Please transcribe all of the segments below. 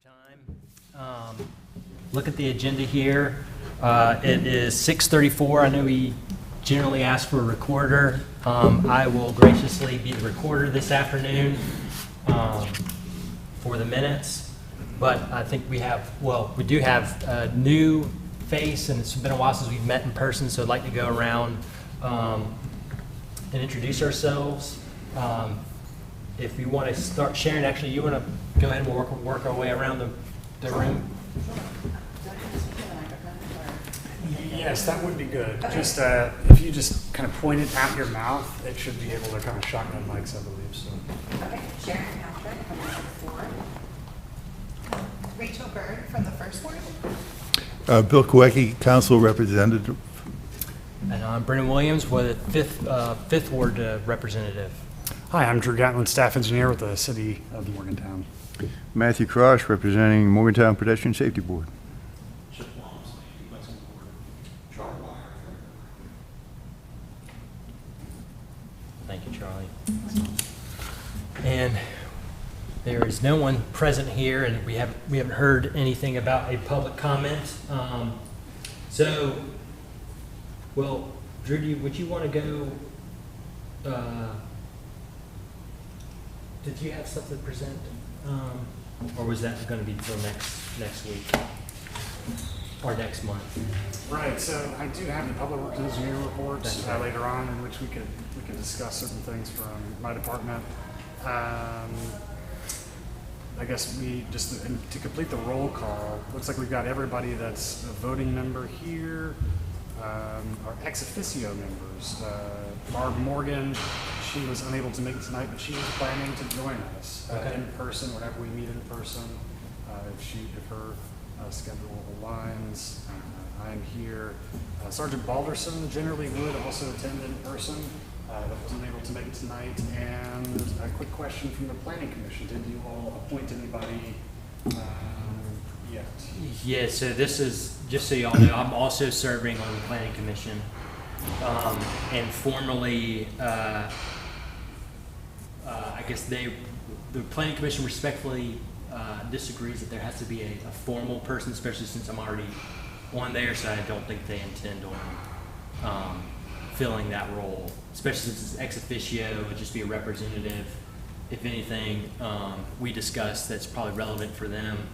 Time. Look at the agenda here. It is 6:34. I know we generally ask for a recorder. I will graciously be the recorder this afternoon for the minutes. But I think we do have a new face, and it's been a while since we've met in person, so I'd like to go around and introduce ourselves. If you want to start sharing, actually, you want to go ahead and work our way around the room? Yes, that would be good. Okay. Just if you just kind of point it at your mouth, it should be able to kind of shotgun mics, I believe. So. Okay, Sharon Patrick from the 4. Rachel Bird from the 1st Ward. Bill Kowecki, Council Representative. And I'm Brendan Williams, with the 5th Ward Representative. Hi, I'm Drew Gatlin, Staff Engineer with the City of Morgantown. Matthew Cross, representing Morgantown Pedestrian Safety Board. Thank you, Charlie. And there is no one present here, and we haven't heard anything about a public comment. Well, Drew, would you want to go? Did you have something to present, or was that going to be until next week or next month? Right. So I do have the public works engineer report later on, in which we can discuss certain things from my department. I guess we just to complete the roll call. Looks like we've got everybody that's a voting member here. Our ex officio members, Barb Morgan, she was unable to make it tonight, but she is planning to join us in person whenever we meet in person. If her schedule aligns, I'm here. Sergeant Balderson generally would also attend in person, but wasn't able to make it tonight. And a quick question from the Planning Commission: did you all appoint anybody yet? Yeah, so this is, just so y'all know, I'm also serving on the Planning Commission. And formally, I guess the Planning Commission respectfully disagrees that there has to be a formal person, especially since I'm already on there, so I don't think they intend on filling that role, especially since it's ex officio. It would just be a representative. If anything, we discussed that's probably relevant for them.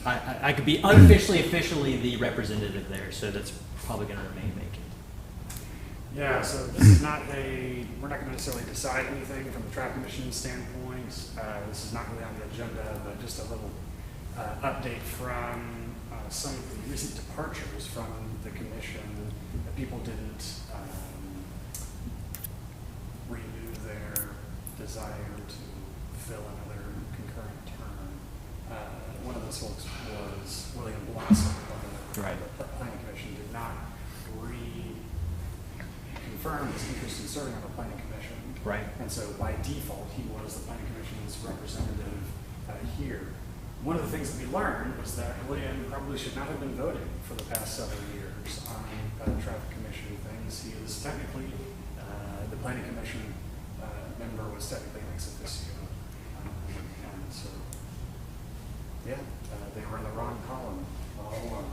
I could be unofficially, officially the representative there, so that's probably going to remain vacant. Yeah, so this is not we're not going to necessarily decide anything from the traffic commission standpoint. This is not really on the agenda, but just a little update from some of the recent departures from the commission. That people didn't renew their desire to fill another concurrent term. One of those folks was William Blossom of the Planning Commission. Did not reconfirm his interest in serving on the Planning Commission. Right. And so by default, he was the Planning Commission's representative here. One of the things that we learned was that William probably should not have been voting for the past several years on traffic commission things. He is technically, the Planning Commission member was technically an ex officio. And so, yeah, they were in the wrong column all along.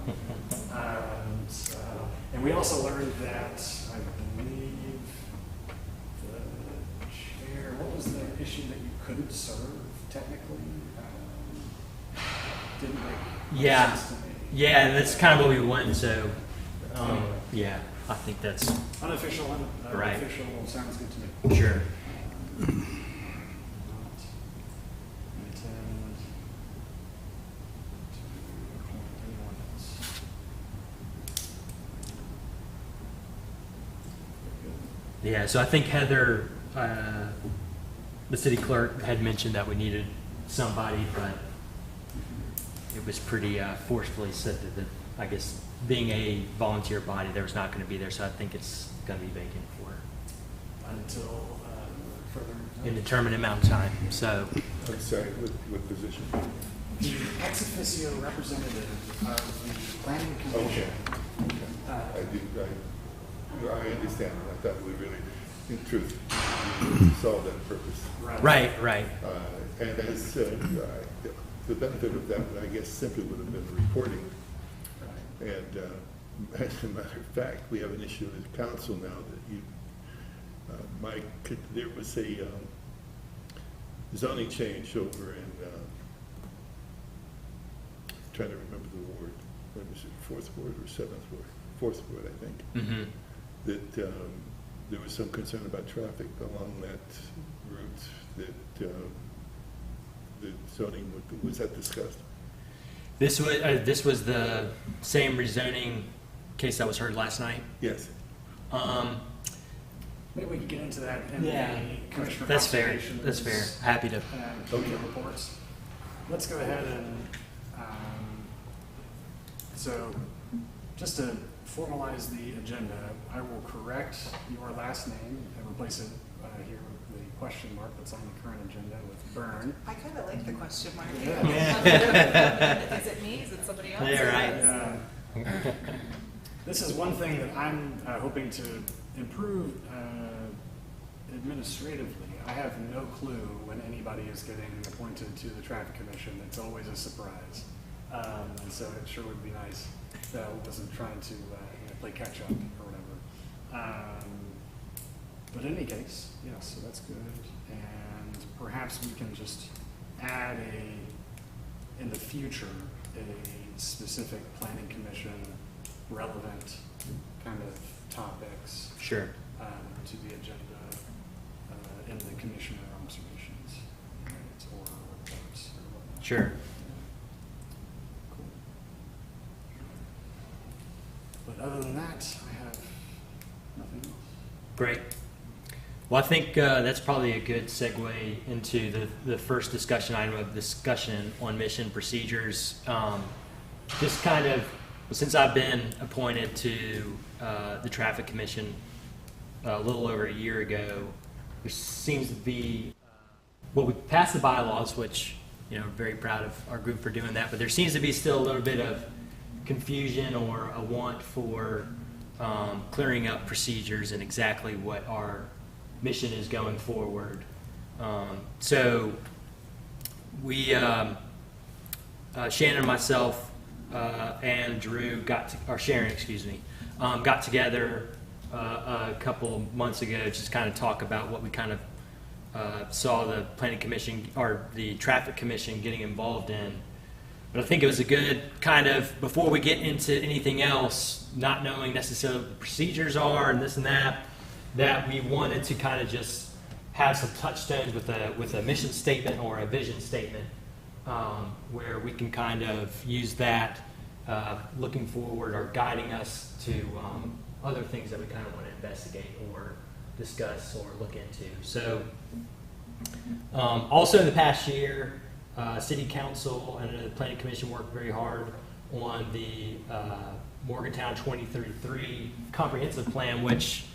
And we also learned that, I believe, the chair, what was the issue that you couldn't serve technically? Didn't make sense to me. Yeah, that's kind of what we want. So, yeah, I think that's unofficial. Right. Official sounds good to me. Sure. Yeah, so I think Heather, the city clerk, had mentioned that we needed somebody, but it was pretty forcefully said that, I guess, being a volunteer body, there was not going to be there, so I think it's going to be vacant for until further indeterminate amount of time. So, Sorry, what position? The ex officio representative of the Planning Commission. Okay. I understand. I thought we really in truth, solve that purpose. Right, right. And as the benefit of that, I guess, simply would have been reporting. And as a matter of fact, we have an issue with council now that you, Mike, there was a zoning change over in, trying to remember the ward, what was it, 4th Ward or 7th Ward? 4th Ward, I think. Mm-hmm. That there was some concern about traffic along that route, that the zoning was that discussed? This was the same rezoning case that was heard last night. Yes. Maybe we can get into that in Yeah. the commissioner That's fair. observations That's fair. Happy to. and committee reports. Let's go ahead and, so just to formalize the agenda, I will correct your last name and replace it here with the question mark that's on the current agenda with Byrne. I kind of like the question mark. Yeah. Is it me? Is it somebody else? Yeah, right. This is one thing that I'm hoping to improve administratively. I have no clue when anybody is getting appointed to the traffic commission. It's always a surprise. And so it sure would be nice that I wasn't trying to play catch up or whatever. But in any case, yes, so that's good. And perhaps we can just add in the future, a specific planning commission relevant kind of topics Sure. to the agenda in the commissioner observations, right, or reports or whatnot. Sure. Cool. But other than that, I have nothing else. Great. Well, I think that's probably a good segue into the first discussion item of discussion on mission procedures. Just kind of, since I've been appointed to the Traffic Commission a little over a year ago, there seems to be, well, we passed the bylaws, which, very proud of our group for doing that, but there seems to be still a little bit of confusion or a want for clearing up procedures and exactly what our mission is going forward. So we, Shannon and myself and Drew got together a couple months ago to just kind of talk about what we kind of saw the Planning Commission or the Traffic Commission getting involved in. But I think it was a good kind of, before we get into anything else, not knowing necessarily what the procedures are and this and that we wanted to kind of just have some touchstones with a mission statement or a vision statement where we can kind of use that looking forward or guiding us to other things that we kind of want to investigate or discuss or look into. So also in the past year, City Council and the Planning Commission worked very hard on the Morgantown 2033 comprehensive plan, which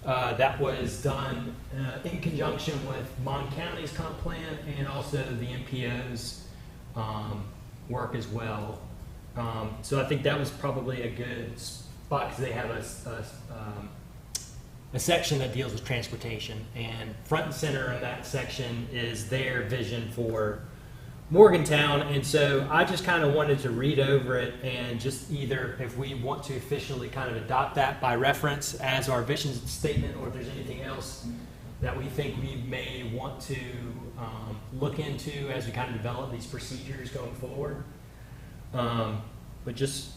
that was done in conjunction with Mon County's comp plan and also the MPO's work as well. So I think that was probably a good spot because they have a section that deals with transportation, and front and center of that section is their vision for Morgantown. And so I just kind of wanted to read over it and just either if we want to officially kind of adopt that by reference as our vision statement, or if there's anything else that we think we may want to look into as we kind of develop these procedures going forward. But just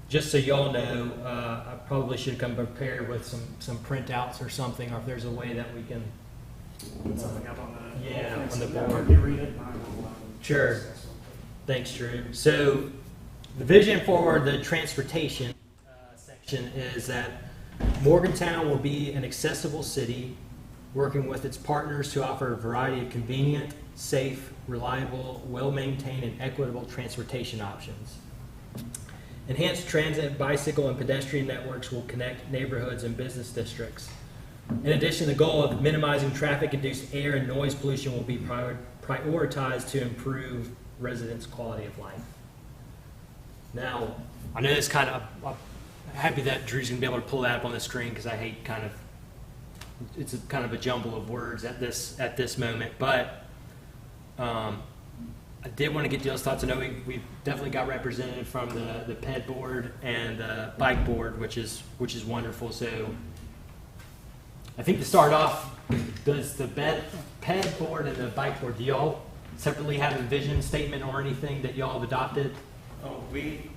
so y'all know, I probably should come prepared with some printouts or something, or if there's a way that we can Put something up on the on the that board. You read it. And I will, Sure. Thanks, Drew. So the vision for the transportation section is that Morgantown will be an accessible city, working with its partners to offer a variety of convenient, safe, reliable, well-maintained, and equitable transportation options. Enhanced transit, bicycle, and pedestrian networks will connect neighborhoods and business districts. In addition, the goal of minimizing traffic-induced air and noise pollution will be prioritized to improve residents' quality of life. Now, I know it's kind of, I'm happy that Drew's going to be able to pull that up on the screen because I hate kind of it's a kind of a jumble of words at this moment, but I did want to get y'all's thoughts. I know we've definitely got represented from the PED board and the bike board, which is wonderful. So I think to start off, does the PED board and the bike board, do y'all separately have a vision statement or anything that y'all have adopted? Oh, we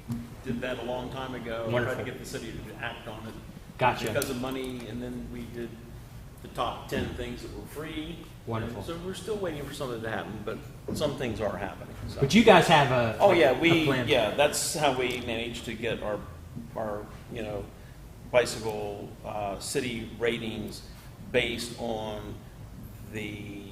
did that a long time ago. Wonderful. Tried to get the city to act on it. Gotcha. Because of money, and then we did the top 10 things that were free. Wonderful. And so we're still waiting for something to happen, but some things are happening. So. But you guys have a plan. That's how we managed to get our bicycle city ratings based on the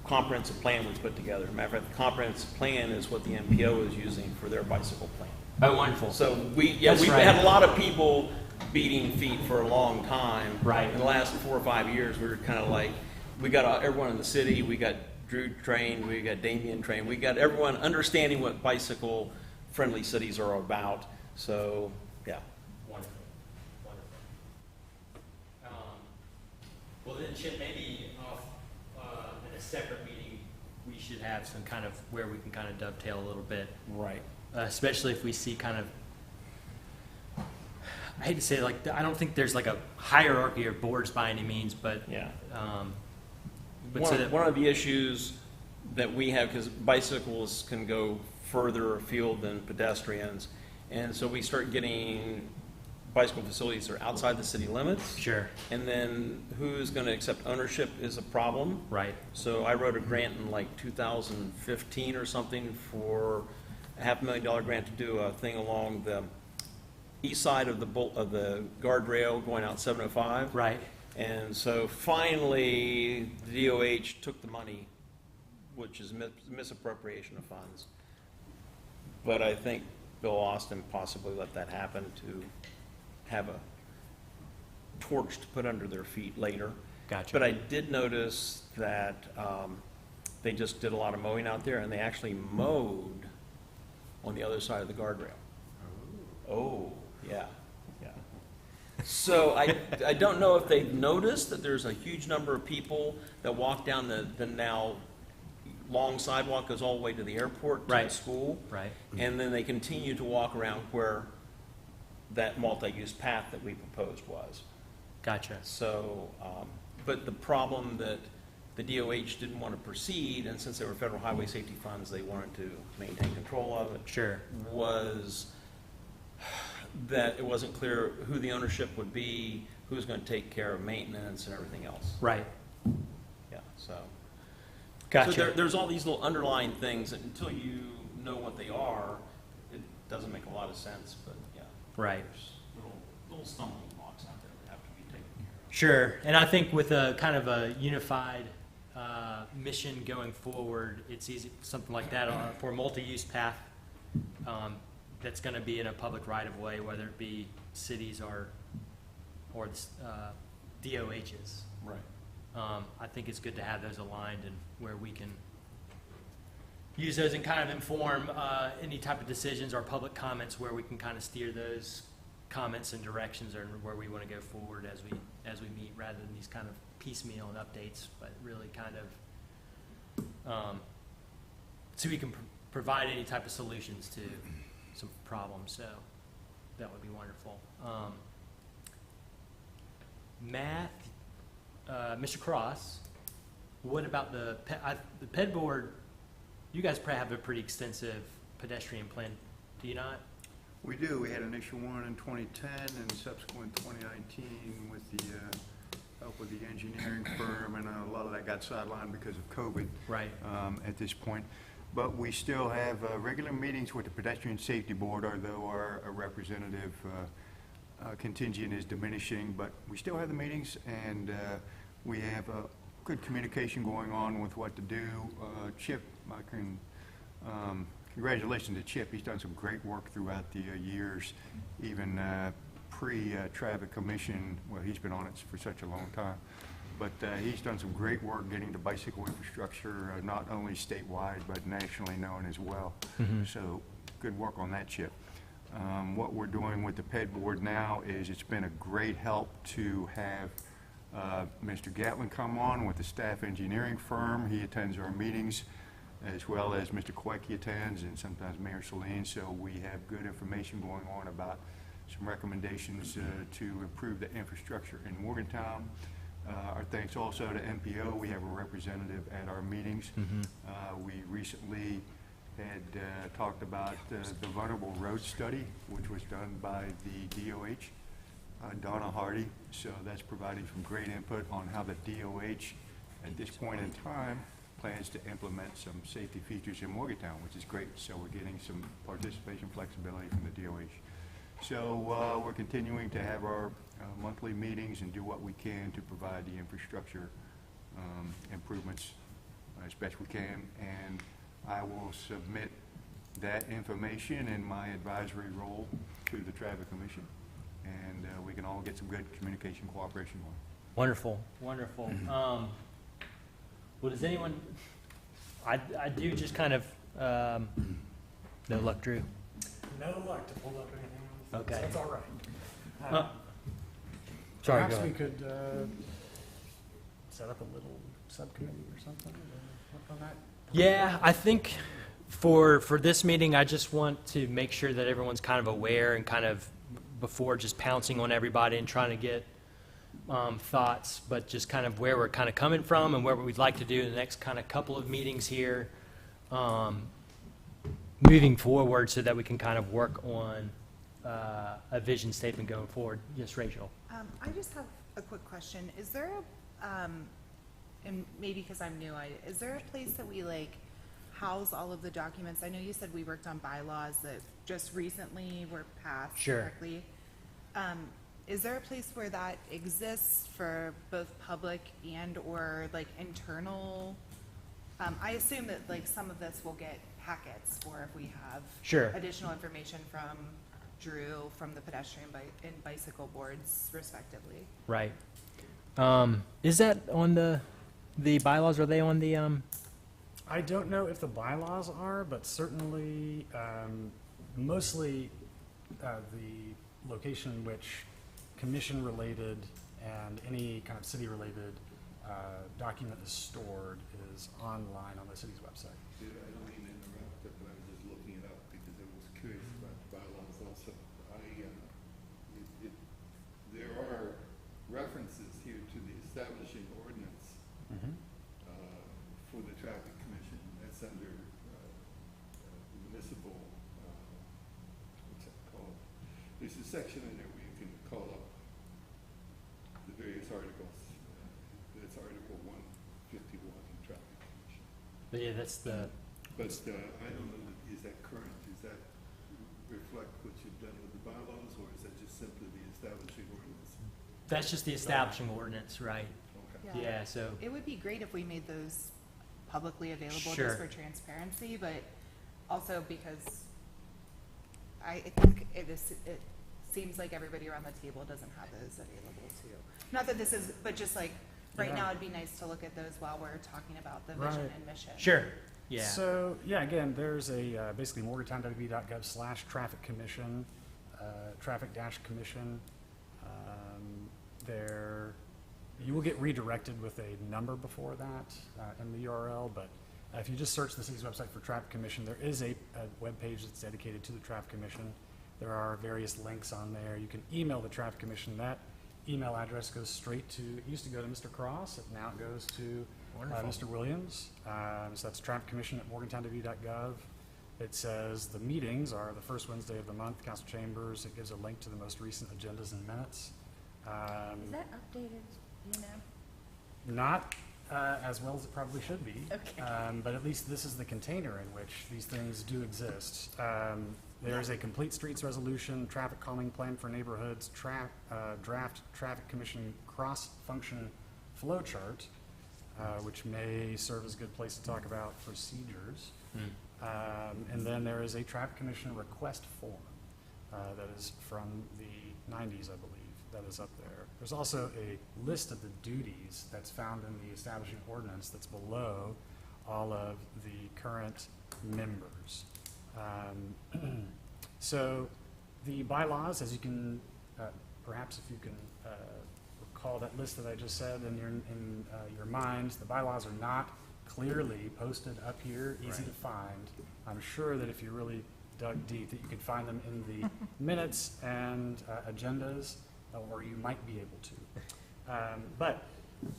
comprehensive plan we put together. Matter of fact, the comprehensive plan is what the MPO is using for their bicycle plan. Oh, wonderful. So we've right. had a lot of people beating feet for a long time. Right. In the last 4 or 5 years, we were kind of like, we got everyone in the city, we got Drew trained, we got Damien trained, we got everyone understanding what bicycle-friendly cities are about. So, yeah. Wonderful. Well then, Chip, maybe off in a separate meeting, we should have some kind of where we can kind of dovetail a little bit. Right. Especially if we see kind of, I hate to say it, like, I don't think there's like a hierarchy of boards by any means, but Yeah. but so that, One of the issues that we have, because bicycles can go further afield than pedestrians, and so we start getting bicycle facilities that are outside the city limits. sure, And then who's going to accept ownership is a problem. right, So I wrote a grant in like 2015 or something for a $500,000 grant to do a thing along the east side of the guardrail going out 705. right, And so finally, the DOH took the money, which is misappropriation of funds. But I think Bill Austin possibly let that happen to have a torch to put under their feet later. gotcha. But I did notice that they just did a lot of mowing out there, and they actually mowed on the other side of the guardrail. Oh, yeah, yeah. So I don't know if they've noticed that there's a huge number of people that walk down the now long sidewalk goes all the way to the airport, to Right. the school. Right. And then they continue to walk around where that multi-use path that we proposed was. Gotcha. So, but the problem that the DOH didn't want to proceed, and since they were federal highway safety funds, they wanted to maintain control of it, Sure. was that it wasn't clear who the ownership would be, who's going to take care of maintenance and everything else. Right. Yeah, so. Gotcha. So there's all these little underlying things that until you know what they are, it doesn't make a lot of sense, but yeah. Right. There's little stumbling blocks out there that have to be taken care of. Sure, and I think with a kind of a unified mission going forward, it's easy, something like that for a multi-use path that's going to be in a public right-of-way, whether it be cities or DOHs. Right. I think it's good to have those aligned and where we can use those and kind of inform any type of decisions or public comments where we can kind of steer those comments and directions or where we want to go forward as we meet, rather than these kind of piecemeal and updates, but really kind of so we can provide any type of solutions to some problems. So that would be wonderful. Matt, Mr. Cross, what about the PED board? You guys probably have a pretty extensive pedestrian plan, do you not? We do. We had initial one in 2010 and subsequent 2019 with the help with the engineering firm, and a lot of that got sidelined because of COVID. Right. At this point. But we still have regular meetings with the Pedestrian Safety Board, although our representative contingent is diminishing, but we still have the meetings, and we have good communication going on with what to do. Chip, I can congratulations to Chip. He's done some great work throughout the years, even pre-traffic commission. Well, he's been on it for such a long time. But he's done some great work getting the bicycle infrastructure not only statewide but nationally known as well. Mm-hmm. So good work on that, Chip. What we're doing with the PED board now is it's been a great help to have Mr. Gatlin come on with the staff engineering firm. He attends our meetings, as well as Mr. Queckie attends, and sometimes Mayor Saline. So we have good information going on about some recommendations to improve the infrastructure in Morgantown. Our thanks also to MPO. We have a representative at our meetings. We recently had talked about the vulnerable road study, which was done by the DOH, Donna Hardy. So that's providing some great input on how the DOH, at this point in time, plans to implement some safety features in Morgantown, which is great. So we're getting some participation flexibility from the DOH. So we're continuing to have our monthly meetings and do what we can to provide the infrastructure improvements as best we can. And I will submit that information in my advisory role to the Traffic Commission, and we can all get some good communication cooperation going. Wonderful, wonderful. Well, does anyone, I do just kind of, no luck, Drew. No luck to pull up anything on the Okay. so that's all right. Sorry, Perhaps go we ahead. could set up a little subcommittee or something to work on that. Yeah, I think for this meeting, I just want to make sure that everyone's kind of aware and kind of before just pouncing on everybody and trying to get thoughts, but just kind of where we're kind of coming from and where we'd like to do in the next kind of couple of meetings here, moving forward, so that we can kind of work on a vision statement going forward. Yes, Rachel. I just have a quick question. Is there a, and maybe because I'm new, is there a place that we like house all of the documents? I know you said we worked on bylaws that just recently were passed Sure. correctly. Is there a place where that exists for both public and or like internal? I assume that like some of this will get packets, or if we have Sure. additional information from Drew, from the pedestrian and bicycle boards respectively. Right. Is that on the bylaws? Are they on the I don't know if the bylaws are, but certainly, mostly the location in which commission-related and any kind of city-related document is stored is online on the city's website. I don't mean to interrupt, but I was just looking it up because I was curious about the bylaws also. There are references here to the establishing ordinance for the Traffic Commission. That's under municipal, what's that called? There's a section in there where you can call up the various articles. That's Article 151 in Traffic Commission. But yeah, that's the. But I don't know, is that current? Does that reflect what you've done with the bylaws, or is that just simply the establishing ordinance? That's just the establishing ordinance, right? Okay. Yeah. So. It would be great if we made those publicly available Sure. just for transparency, but also because I think it seems like everybody around the table doesn't have those available too. Not that this is, but just like right Yeah. now, it'd be nice to look at those while we're talking about the vision Right. and mission. Sure. Yeah. So, yeah, again, there's a basically morgantown.gov/traffic commission, traffic-commission. There, you will get redirected with a number before that in the URL, but if you just search the city's website for Traffic Commission, there is a web page that's dedicated to the Traffic Commission. There are various links on there. You can email the Traffic Commission. That email address goes straight to, it used to go to Mr. Cross, now it goes to Mr. Williams. So that's trafficcommission@morgantownw.gov. It says the meetings are the first Wednesday of the month, council chambers. It gives a link to the most recent agendas and minutes. Is that updated, you know? Not as well as it probably should be. Okay. But at least this is the container in which these things do exist. There is a complete streets resolution, traffic calming plan for neighborhoods, draft traffic commission cross-function flow chart, which may serve as a good place to talk about procedures. And then there is a traffic commission request form that is from the 90s, I believe, that is up there. There's also a list of the duties that's found in the establishing ordinance that's below all of the current members. So the bylaws, as you can, perhaps if you can recall that list that I just said in your minds. The bylaws are not clearly posted up here, easy to find. I'm sure that if you really dug deep, that you could find them in the minutes and agendas, or you might be able to. But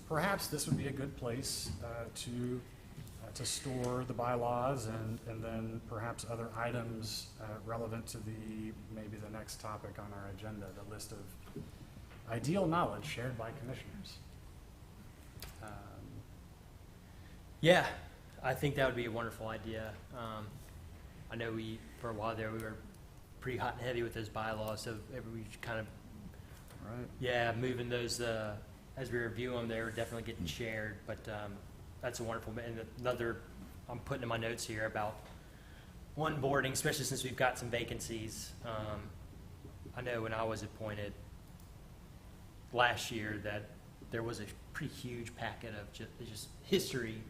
perhaps this would be a good place to store the bylaws and then perhaps other items relevant to maybe the next topic on our agenda, the list of ideal knowledge shared by commissioners. Yeah, I think that would be a wonderful idea. I know for a while there, we were pretty hot and heavy with those bylaws, so we kind of, Right. yeah, moving those, as we review them, they were definitely getting shared, but that's a wonderful, and another, I'm putting in my notes here about onboarding, especially since we've got some vacancies. I know when I was appointed last year that there was a pretty huge packet of just history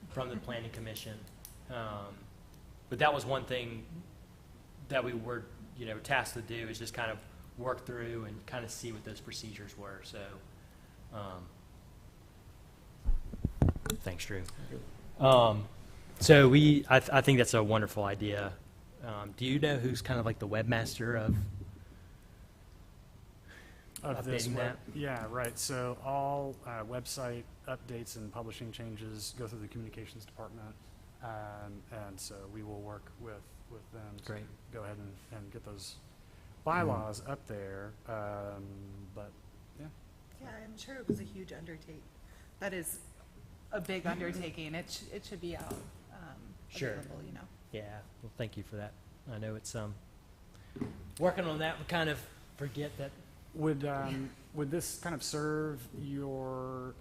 from the Planning Commission. But that was one thing that we were, tasked to do, is just kind of work through and kind of see what those procedures were. So, thanks, Drew. So I think that's a wonderful idea. Do you know who's kind of like the webmaster of This updating that? Yeah, right. So all website updates and publishing changes go through the communications department. And so we will work with them to Great. go ahead and get those bylaws up there. But yeah. Yeah, I'm sure it was a huge undertaking. That is a big undertaking. It should be out, Sure. available, Yeah, well, thank you for that. I know it's working on that. We kind of forget that. Would this kind of serve your,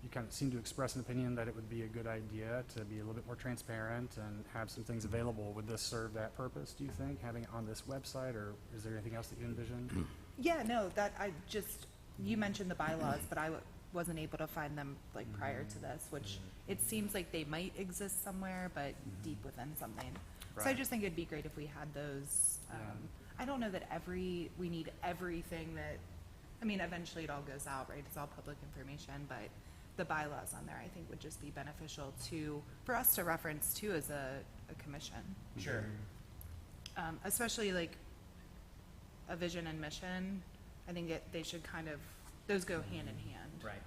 you kind of seem to express an opinion that it would be a good idea to be a little bit more transparent and have some things available. Would this serve that purpose, do you think, having it on this website, or is there anything else that you envision? Yeah, no, you mentioned the bylaws, but I wasn't able to find them like prior to this, which it seems like they might exist somewhere, but deep within something. So I Right. just think it'd be great if we had those. Yeah. I don't know that we need everything that, eventually it all goes out, right? It's all public information, but the bylaws on there, I think, would just be beneficial for us to reference too as a commission. Sure. Especially like a vision and mission. I think they should those go hand in hand. Right.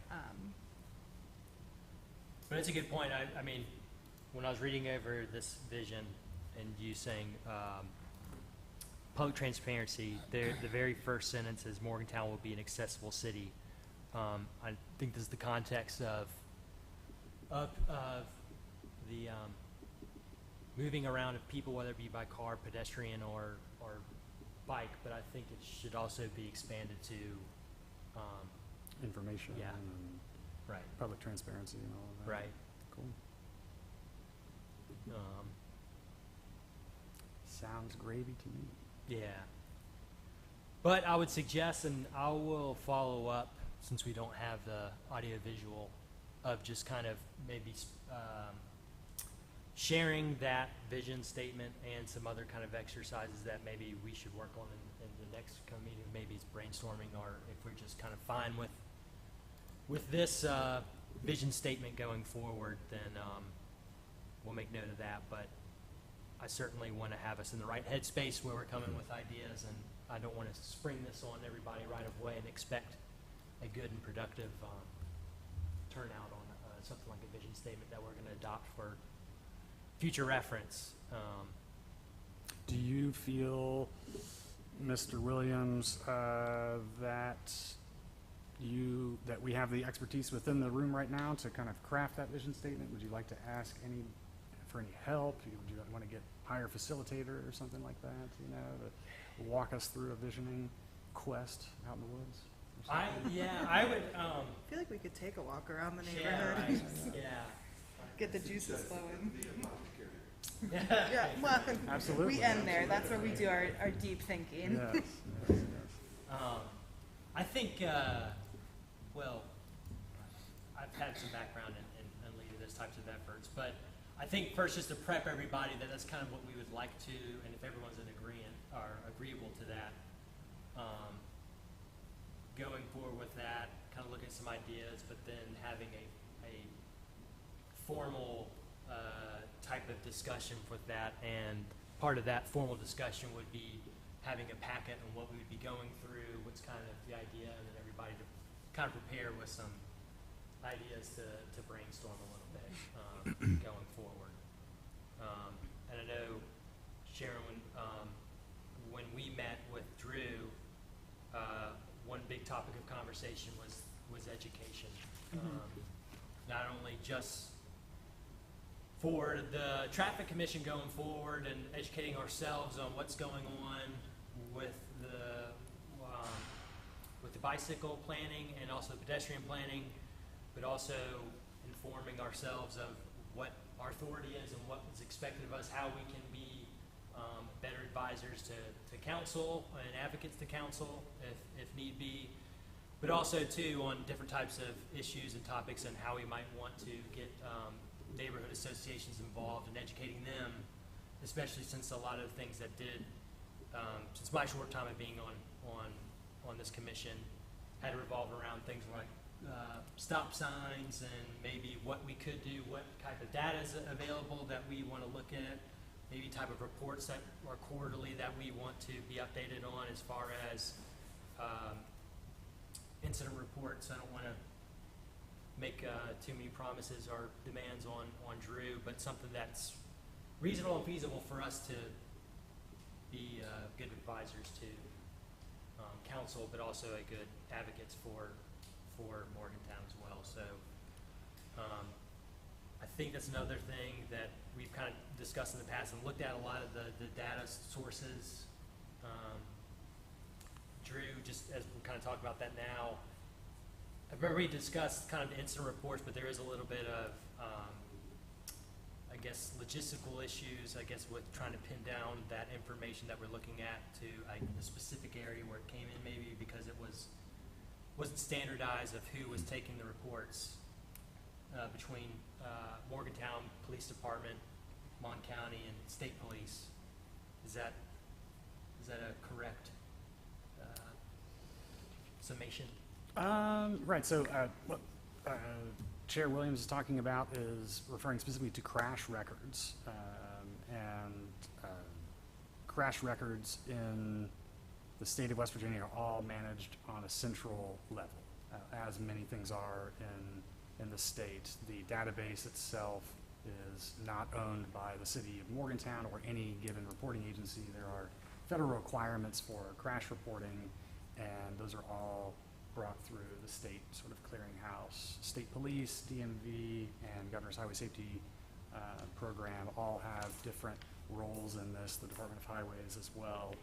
But it's a good point. I mean, when I was reading over this vision and you saying public transparency, the very first sentence is Morgantown will be an accessible city. I think this is the context of the moving around of people, whether it be by car, pedestrian, or bike. But I think it should also be expanded to Information Yeah. and right. public transparency and all of that. Right. Cool. Sounds gravy to me. Yeah. But I would suggest, and I will follow up, since we don't have the audio visual, of just kind of maybe sharing that vision statement and some other kind of exercises that maybe we should work on in the next meeting. Maybe it's brainstorming, or if we're just kind of fine with this vision statement going forward, then we'll make note of that. But I certainly want to have us in the right headspace where we're coming with ideas, and I don't want to spring this on everybody right away and expect a good and productive turnout on something like a vision statement that we're going to adopt for future reference. Do you feel, Mr. Williams, that we have the expertise within the room right now to kind of craft that vision statement? Would you like to ask for any help? Would you want to hire a facilitator or something like that, to walk us through a visioning quest out in the woods? I would. I feel like we could take a walk around the Yeah, neighborhood. right. Yeah. Get the juices flowing. Yeah. Yeah, well, Absolutely. we end there. That's where we do our deep thinking. Yes, yes, yes. I think, well, I've had some background in leading those types of efforts, but I think first just to prep everybody that that's kind of what we would like to, and if everyone's in agreement or agreeable to that, going forward with that, kind of looking at some ideas, but then having a formal type of discussion with that. And part of that formal discussion would be having a packet on what we would be going through, what's kind of the idea, and then everybody to kind of prepare with some ideas to brainstorm a little bit going forward. And I know, Sharon, when we met with Drew, one big topic of conversation was education. Not only just for the traffic commission going forward and educating ourselves on what's going on with the bicycle planning and also pedestrian planning, but also informing ourselves of what our authority is and what is expected of us, how we can be better advisors to council and advocates to council if need be, but also too on different types of issues and topics and how we might want to get neighborhood associations involved and educating them, especially since a lot of the things that did, since my short time of being on this commission, had to revolve around things like stop signs and maybe what we could do, what type of data is available that we want to look at, maybe type of reports that are quarterly that we want to be updated on as far as incident reports. I don't want to make too many promises or demands on Drew, but something that's reasonable and feasible for us to be good advisors to council, but also a good advocates for Morgantown as well. So I think that's another thing that we've kind of discussed in the past and looked at a lot of the data sources. Drew, just as we kind of talk about that now, I remember we discussed kind of the incident reports, but there is a little bit of, I guess, logistical issues, I guess, with trying to pin down that information that we're looking at to a specific area where it came in, maybe because it wasn't standardized of who was taking the reports between Morgantown Police Department, Mon County, and State Police. Is that a correct summation? Right. So what Chair Williams is talking about is referring specifically to crash records, and crash records in the state of West Virginia are all managed on a central level, as many things are in the state. The database itself is not owned by the city of Morgantown or any given reporting agency. There are federal requirements for crash reporting, and those are all brought through the state sort of clearinghouse. State police, DMV, and Governor's Highway Safety Program all have different roles in this, the Department of Highways as well.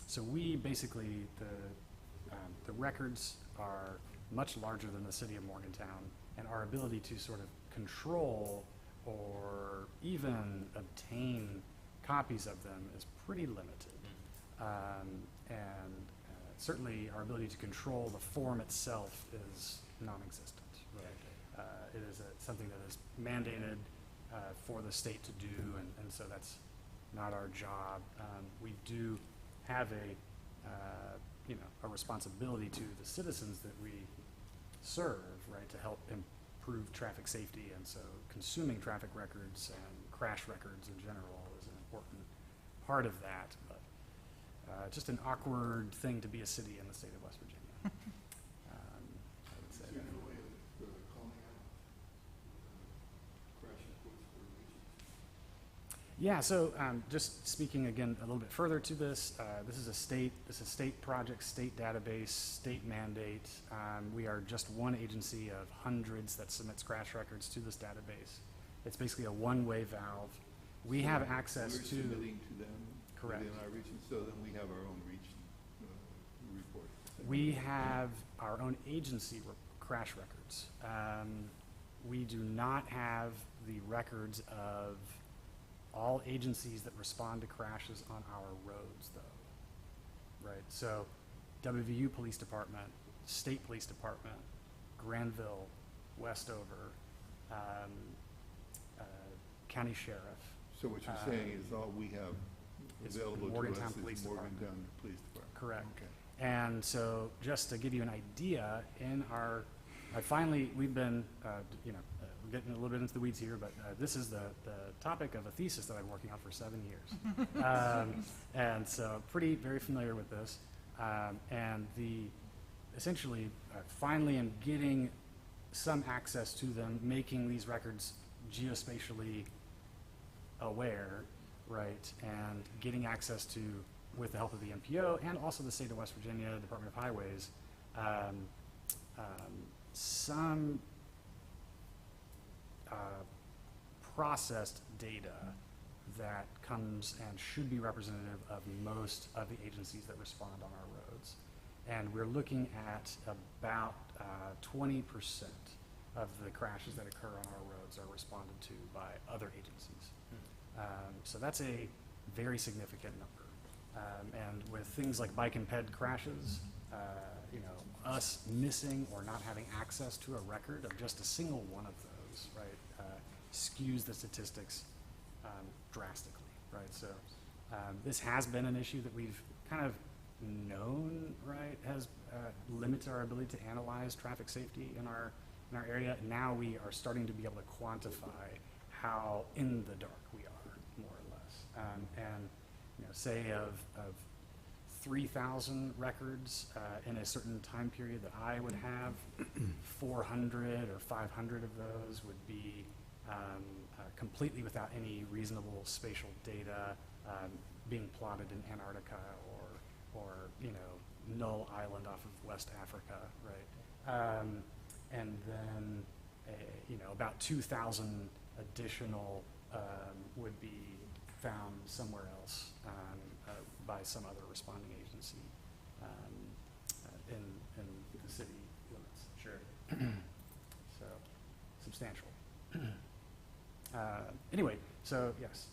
So we basically, the records are much larger than the city of Morgantown, and our ability to sort of control or even obtain copies of them is pretty limited. And certainly our ability to control the form itself is non-existent. Right? It is something that is mandated for the state to do, and so that's not our job. We do have a responsibility to the citizens that we serve, right, to help improve traffic safety, and so consuming traffic records and crash records in general is an important part of that. But just an awkward thing to be a city in the state of West Virginia. I would say. Is there no way of calling out crash reports for regions? Yeah, so just speaking again a little bit further to this, this is a state project, state database, state mandate. We are just one agency of hundreds that submits crash records to this database. It's basically a one-way valve. We have access We're to... submitting to them Correct. within our region, so then we have our own region report. We have our own agency crash records. We do not have the records of all agencies that respond to crashes on our roads, though. Right? So WVU Police Department, State Police Department, Granville, Westover, County Sheriff. So what you're saying is all we have is available to Morgantown us Police is Department. Morgantown Police Department. Correct. Okay. And so just to give you an idea, we've been, we're getting a little bit into the weeds here, but this is the topic of a thesis that I'm working on for 7 years. And so very familiar with this. And essentially, finally am getting some access to them, making these records geospatially aware, right, and getting access to, with the help of the MPO and also the state of West Virginia Department of Highways, some processed data that comes and should be representative of most of the agencies that respond on our roads. And we're looking at about 20% of the crashes that occur on our roads are responded to by other agencies. So that's a very significant number. And with things like bike and ped crashes, us missing or not having access to a record of just a single one of those, right, skews the statistics drastically, right? So this has been an issue that we've kind of known, right, has limited our ability to analyze traffic safety in our area. Now we are starting to be able to quantify how in the dark we are, more or less. And say of 3,000 records in a certain time period that I would have, 400 or 500 of those would be completely without any reasonable spatial data, being plotted in Antarctica or Null Island off of West Africa, right? And then about 2,000 additional would be found somewhere else by some other responding agency in the city limits. Sure. So substantial. Anyway, so yes,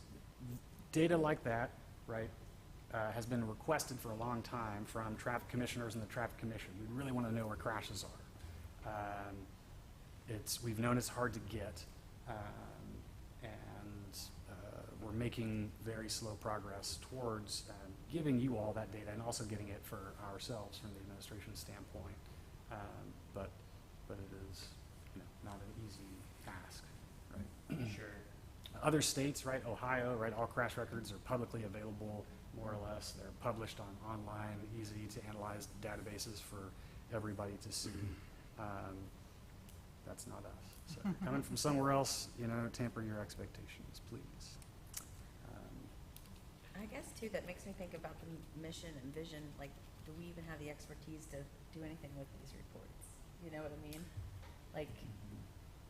data like that, right, has been requested for a long time from traffic commissioners and the traffic commission. We really want to know where crashes are. We've known it's hard to get, and we're making very slow progress towards giving you all that data and also getting it for ourselves from the administration standpoint. But it is not an easy task, right? Sure. Other states, right, Ohio, right, all crash records are publicly available, more or less. They're published online, easy to analyze databases for everybody to see. That's not us. So coming from somewhere else, temper your expectations, please. I guess too, that makes me think about the mission and vision. Like, do we even have the expertise to do anything with these reports? You know what I mean? Like,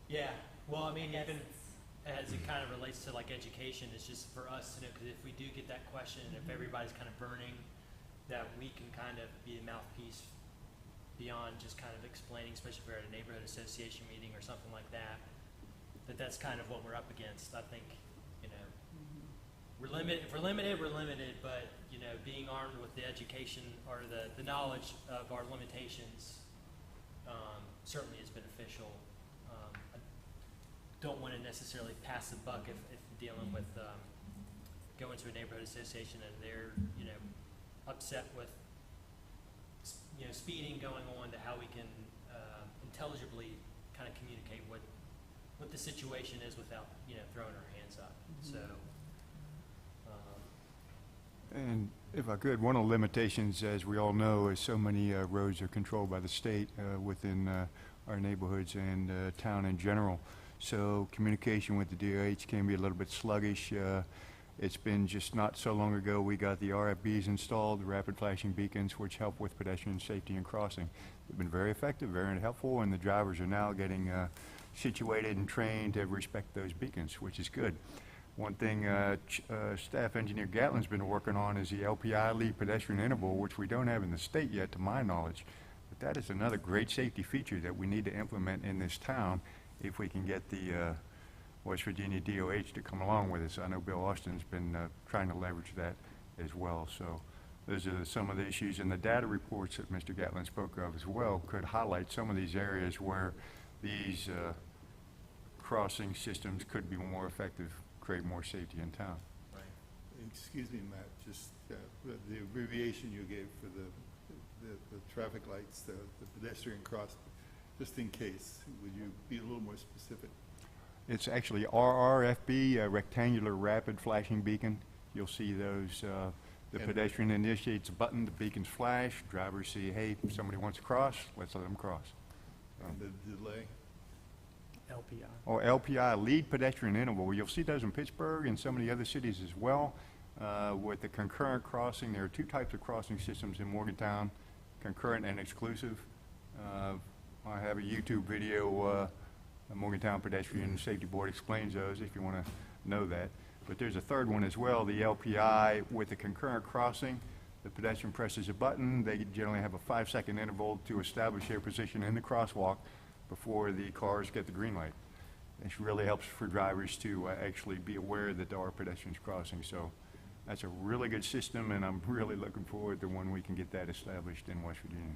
Yeah, well, I mean, I guess even as it kind of relates to like education, it's just for us to know, because if we do get that question, and if everybody's kind of burning, that we can kind of be a mouthpiece beyond just kind of explaining, especially if we're at a neighborhood association meeting or something like that, that's kind of what we're up against. I think, we're limited. If we're limited, but, being armed with the education or the knowledge of our limitations certainly is beneficial. I don't want to necessarily pass the buck if dealing with going to a neighborhood association and they're, upset with, speeding going on, to how we can intelligibly kind of communicate what the situation is without, throwing our hands up. So. And if I could, one of the limitations, as we all know, is so many roads are controlled by the state within our neighborhoods and town in general. So communication with the DOH can be a little bit sluggish. It's been just not so long ago we got the RFBs installed, the rapid flashing beacons, which help with pedestrian safety and crossing. They've been very effective, very helpful, and the drivers are now getting situated and trained to respect those beacons, which is good. One thing Staff Engineer Gatlin's been working on is the LPI lead pedestrian interval, which we don't have in the state yet, to my knowledge. But that is another great safety feature that we need to implement in this town if we can get the West Virginia DOH to come along with us. I know Bill Austin's been trying to leverage that as well. So those are some of the issues, and the data reports that Mr. Gatlin spoke of as well could highlight some of these areas where these crossing systems could be more effective, create more safety in town. Right. Excuse me, Matt, just the abbreviation you gave for the the traffic lights, the pedestrian cross, just in case, would you be a little more specific? It's actually RRFB, a rectangular rapid flashing beacon. You'll see those, the And- pedestrian initiates a button, the beacons flash, drivers see, hey, somebody wants to cross, let's let them cross. And the delay? LPI. Or LPI, lead pedestrian interval. You'll see those in Pittsburgh and some of the other cities as well. With the concurrent crossing, there are two types of crossing systems in Morgantown, concurrent and exclusive. I have a YouTube video, the Morgantown Pedestrian Safety Board explains those if you want to know that. But there's a third one as well, the LPI with the concurrent crossing. The pedestrian presses a button. They generally have a 5-second interval to establish their position in the crosswalk before the cars get the green light. This really helps for drivers to actually be aware that there are pedestrians crossing. So that's a really good system, and I'm really looking forward to when we can get that established in West Virginia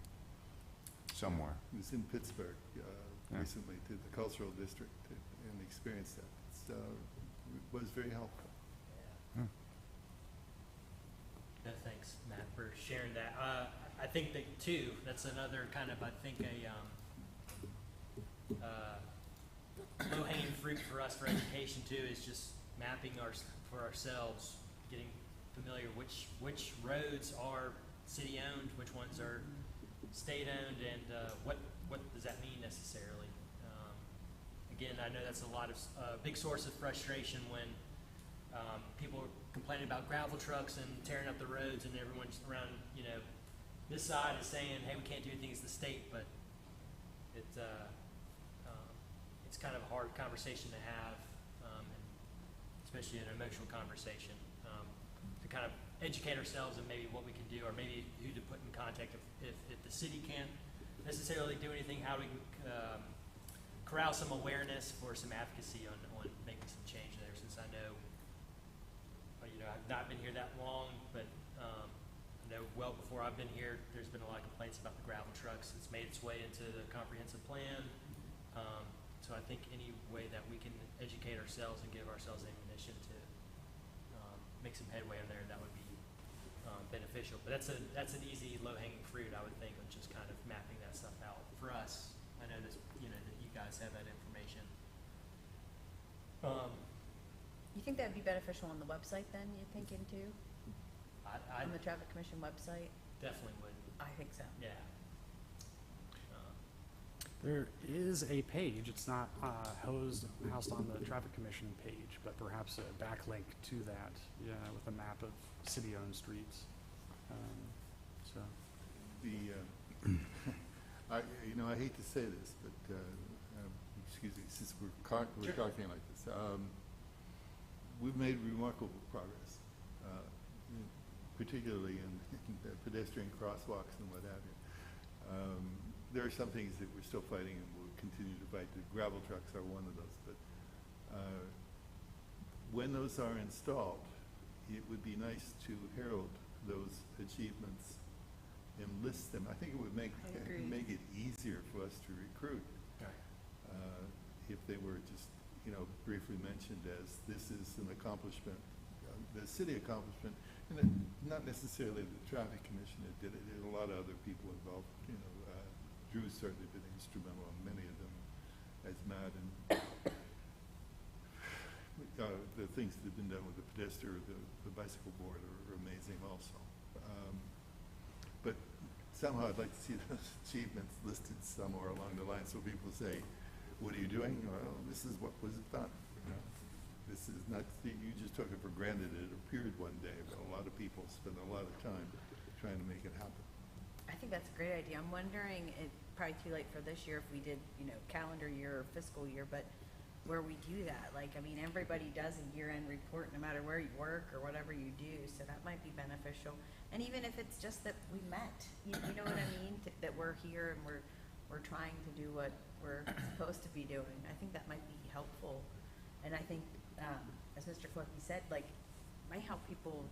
somewhere. I was in Pittsburgh Yeah. recently to the cultural district and experienced that. It was very helpful. No, thanks, Matt, for sharing that. I think that too, that's another kind of, I think, low-hanging fruit for us for education too, is just mapping for ourselves, getting familiar which roads are city-owned, which ones are state-owned, and what does that mean necessarily? Again, I know that's a big source of frustration when people are complaining about gravel trucks and tearing up the roads, and everyone's around, this side is saying, hey, we can't do anything as the state, but it's kind of a hard conversation to have, and especially an emotional conversation, to kind of educate ourselves and maybe what we can do, or maybe who to put in contact if the city can't necessarily do anything, how we can corral some awareness for some advocacy on making some change there, since I know, I've not been here that long, but I know well before I've been here, there's been a lot of complaints about the gravel trucks. It's made its way into the comprehensive plan. So I think any way that we can educate ourselves and give ourselves ammunition to make some headway in there, that would be beneficial. But that's an easy low-hanging fruit, I would think, of just kind of mapping that stuff out for us. I know this, that you guys have that information. You think that'd be beneficial on the website then, you're thinking too? I On the Traffic Commission website? definitely would. I think so. Yeah. There is a page, it's not housed on the Traffic Commission page, but perhaps a backlink to that, yeah, with a map of city-owned streets. So, I hate to say this, but excuse me, since we're talking like this, we've made remarkable progress, particularly in the pedestrian crosswalks and what have you. There are some things that we're still fighting and we'll continue to fight. The gravel trucks are one of those. But when those are installed, it would be nice to herald those achievements and list them. I think it would make it easier for us to recruit if they were just, briefly mentioned as this is an accomplishment, the city accomplishment, and not necessarily the traffic commission that did it. There are a lot of other people involved. Drew's certainly been instrumental on many of them, as Matt, and the things that have been done with the pedestrian, the bicycle board are amazing also. But somehow I'd like to see those achievements listed somewhere along the line so people say, what are you doing? Well, this is what was done. This is not, you just took it for granted it appeared one day, but a lot of people spend a lot of time trying to make it happen. I think that's a great idea. I'm wondering, it's probably too late for this year if we did, calendar year or fiscal year, but where we do that. Everybody does a year-end report no matter where you work or whatever you do, so that might be beneficial. And even if it's just that we met, you know what I mean? That we're here and we're trying to do what we're supposed to be doing. I think that might be helpful. And I think, as Mr. Clucky said, might help people,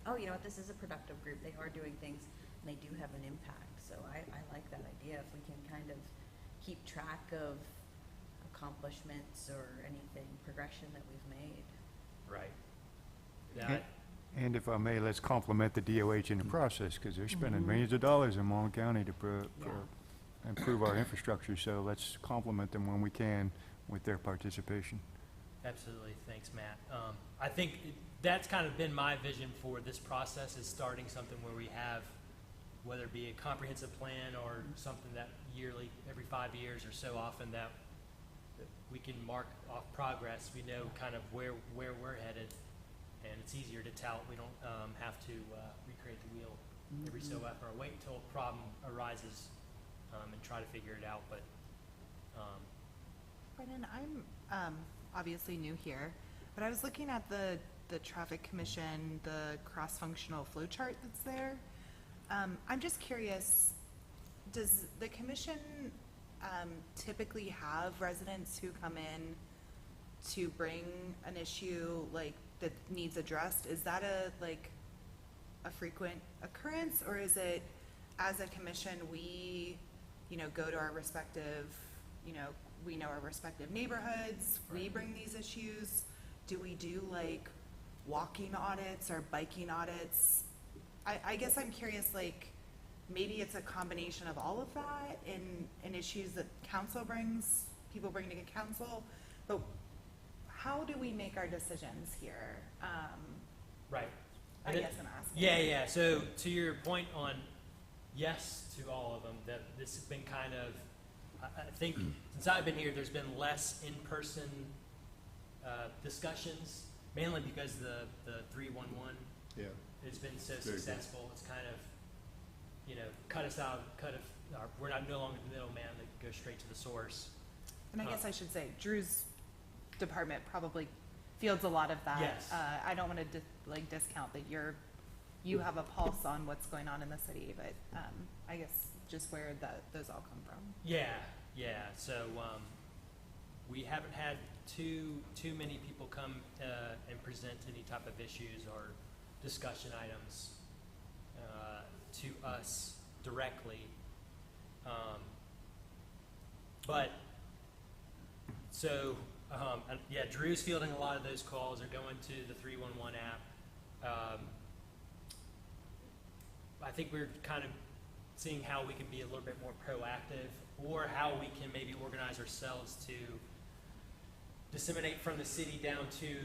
oh, you know what, this is a productive group. They are doing things and they do have an impact. So I like that idea. If we can kind of keep track of accomplishments or anything, progression that we've made. Right. Yeah. And if I may, let's compliment the DOH in the process, because they're spending millions of dollars in Multnomah County to improve our infrastructure, so let's compliment them when we can with their participation. Absolutely. Thanks, Matt. I think that's kind of been my vision for this process, is starting something where we have, whether it be a comprehensive plan or something that yearly, every 5 years or so often, that we can mark off progress. We know kind of where we're headed, and it's easier to tout. We don't have to recreate the wheel every so often or wait until a problem arises and try to figure it out. But Brennan, I'm obviously new here, but I was looking at the Traffic Commission, the cross-functional flow chart that's there. I'm just curious, does the commission typically have residents who come in to bring an issue like that needs addressed? Is that a frequent occurrence, or is it, as a commission, we, go to our respective, we know our respective neighborhoods, we bring these issues? Do we do like walking audits or biking audits? I guess I'm curious, maybe it's a combination of all of that in issues that people bring to council, but how do we make our decisions here? right. I guess I'm asking. Yeah. So to your point on yes to all of them, that this has been kind of, I think since I've been here, there's been less in-person discussions, mainly because the 311 Yeah. has been so Very good. successful. It's kind of, cut us out, we're not no longer the middleman that goes straight to the source. And I guess I should say, Drew's department probably fields a lot of that. Yes. I don't want to discount that you have a pulse on what's going on in the city, but I guess just where those all come from. Yeah. So we haven't had too many people come and present any type of issues or discussion items to us directly. But so Drew's fielding a lot of those calls. They're going to the 311 app. I think we're kind of seeing how we can be a little bit more proactive, or how we can maybe organize ourselves to disseminate from the city down to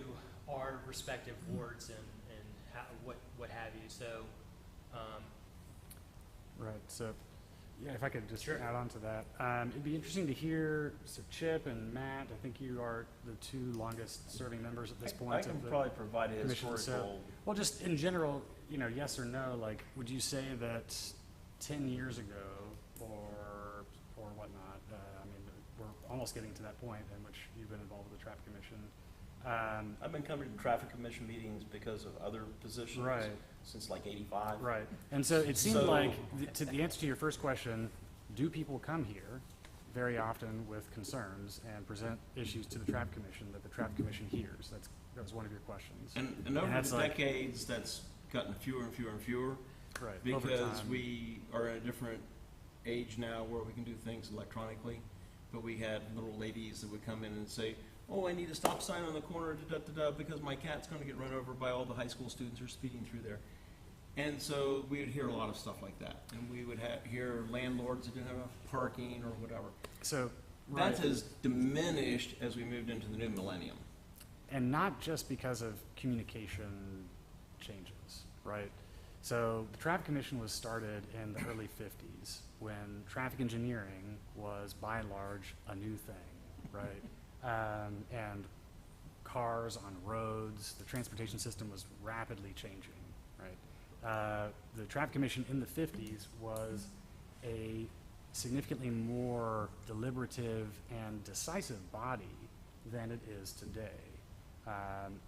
our respective wards and how, what have you. So, Right, so, yeah, if I could just Sure. add on to that. It'd be interesting to hear, so Chip and Matt, I think you are the two longest serving members at this point. I of can the probably provide a commission. historical. Well, just in general, yes or no, would you say that 10 years ago or whatnot, we're almost getting to that point in which you've been involved with the Traffic Commission. I've been coming to traffic commission meetings because of other positions. Right. Since like 85. Right. And so it seemed So- like, the answer to your first question, do people come here very often with concerns and present issues to the Traffic Commission that the Traffic Commission hears? That was one of your questions. And over that's the like- decades, that's gotten fewer and fewer and fewer. Right. Over Because time. we are in a different age now where we can do things electronically. But we had little ladies that would come in and say, oh, I need a stop sign on the corner because my cat's going to get run over by all the high school students who are speeding through there. And so we would hear a lot of stuff like that. And we would hear landlords that didn't have enough parking or whatever. So, That right. has diminished as we moved into the new millennium. And not just because of communication changes, right? So the Traffic Commission was started in the early 50s when traffic engineering was by and large a new thing, right? And cars on roads, the transportation system was rapidly changing, right? The Traffic Commission in the 50s was a significantly more deliberative and decisive body than it is today.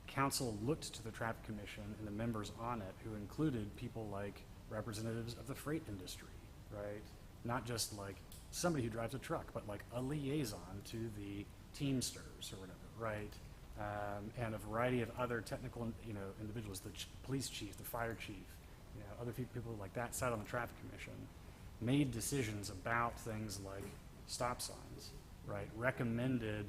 Council looked to the Traffic Commission and the members on it, who included people like representatives of the freight industry, right? Not just like somebody who drives a truck, but like a liaison to the Teamsters or whatever, right? And a variety of other technical, individuals, the police chief, the fire chief, other people like that sat on the Traffic Commission, made decisions about things like stop signs, right? Recommended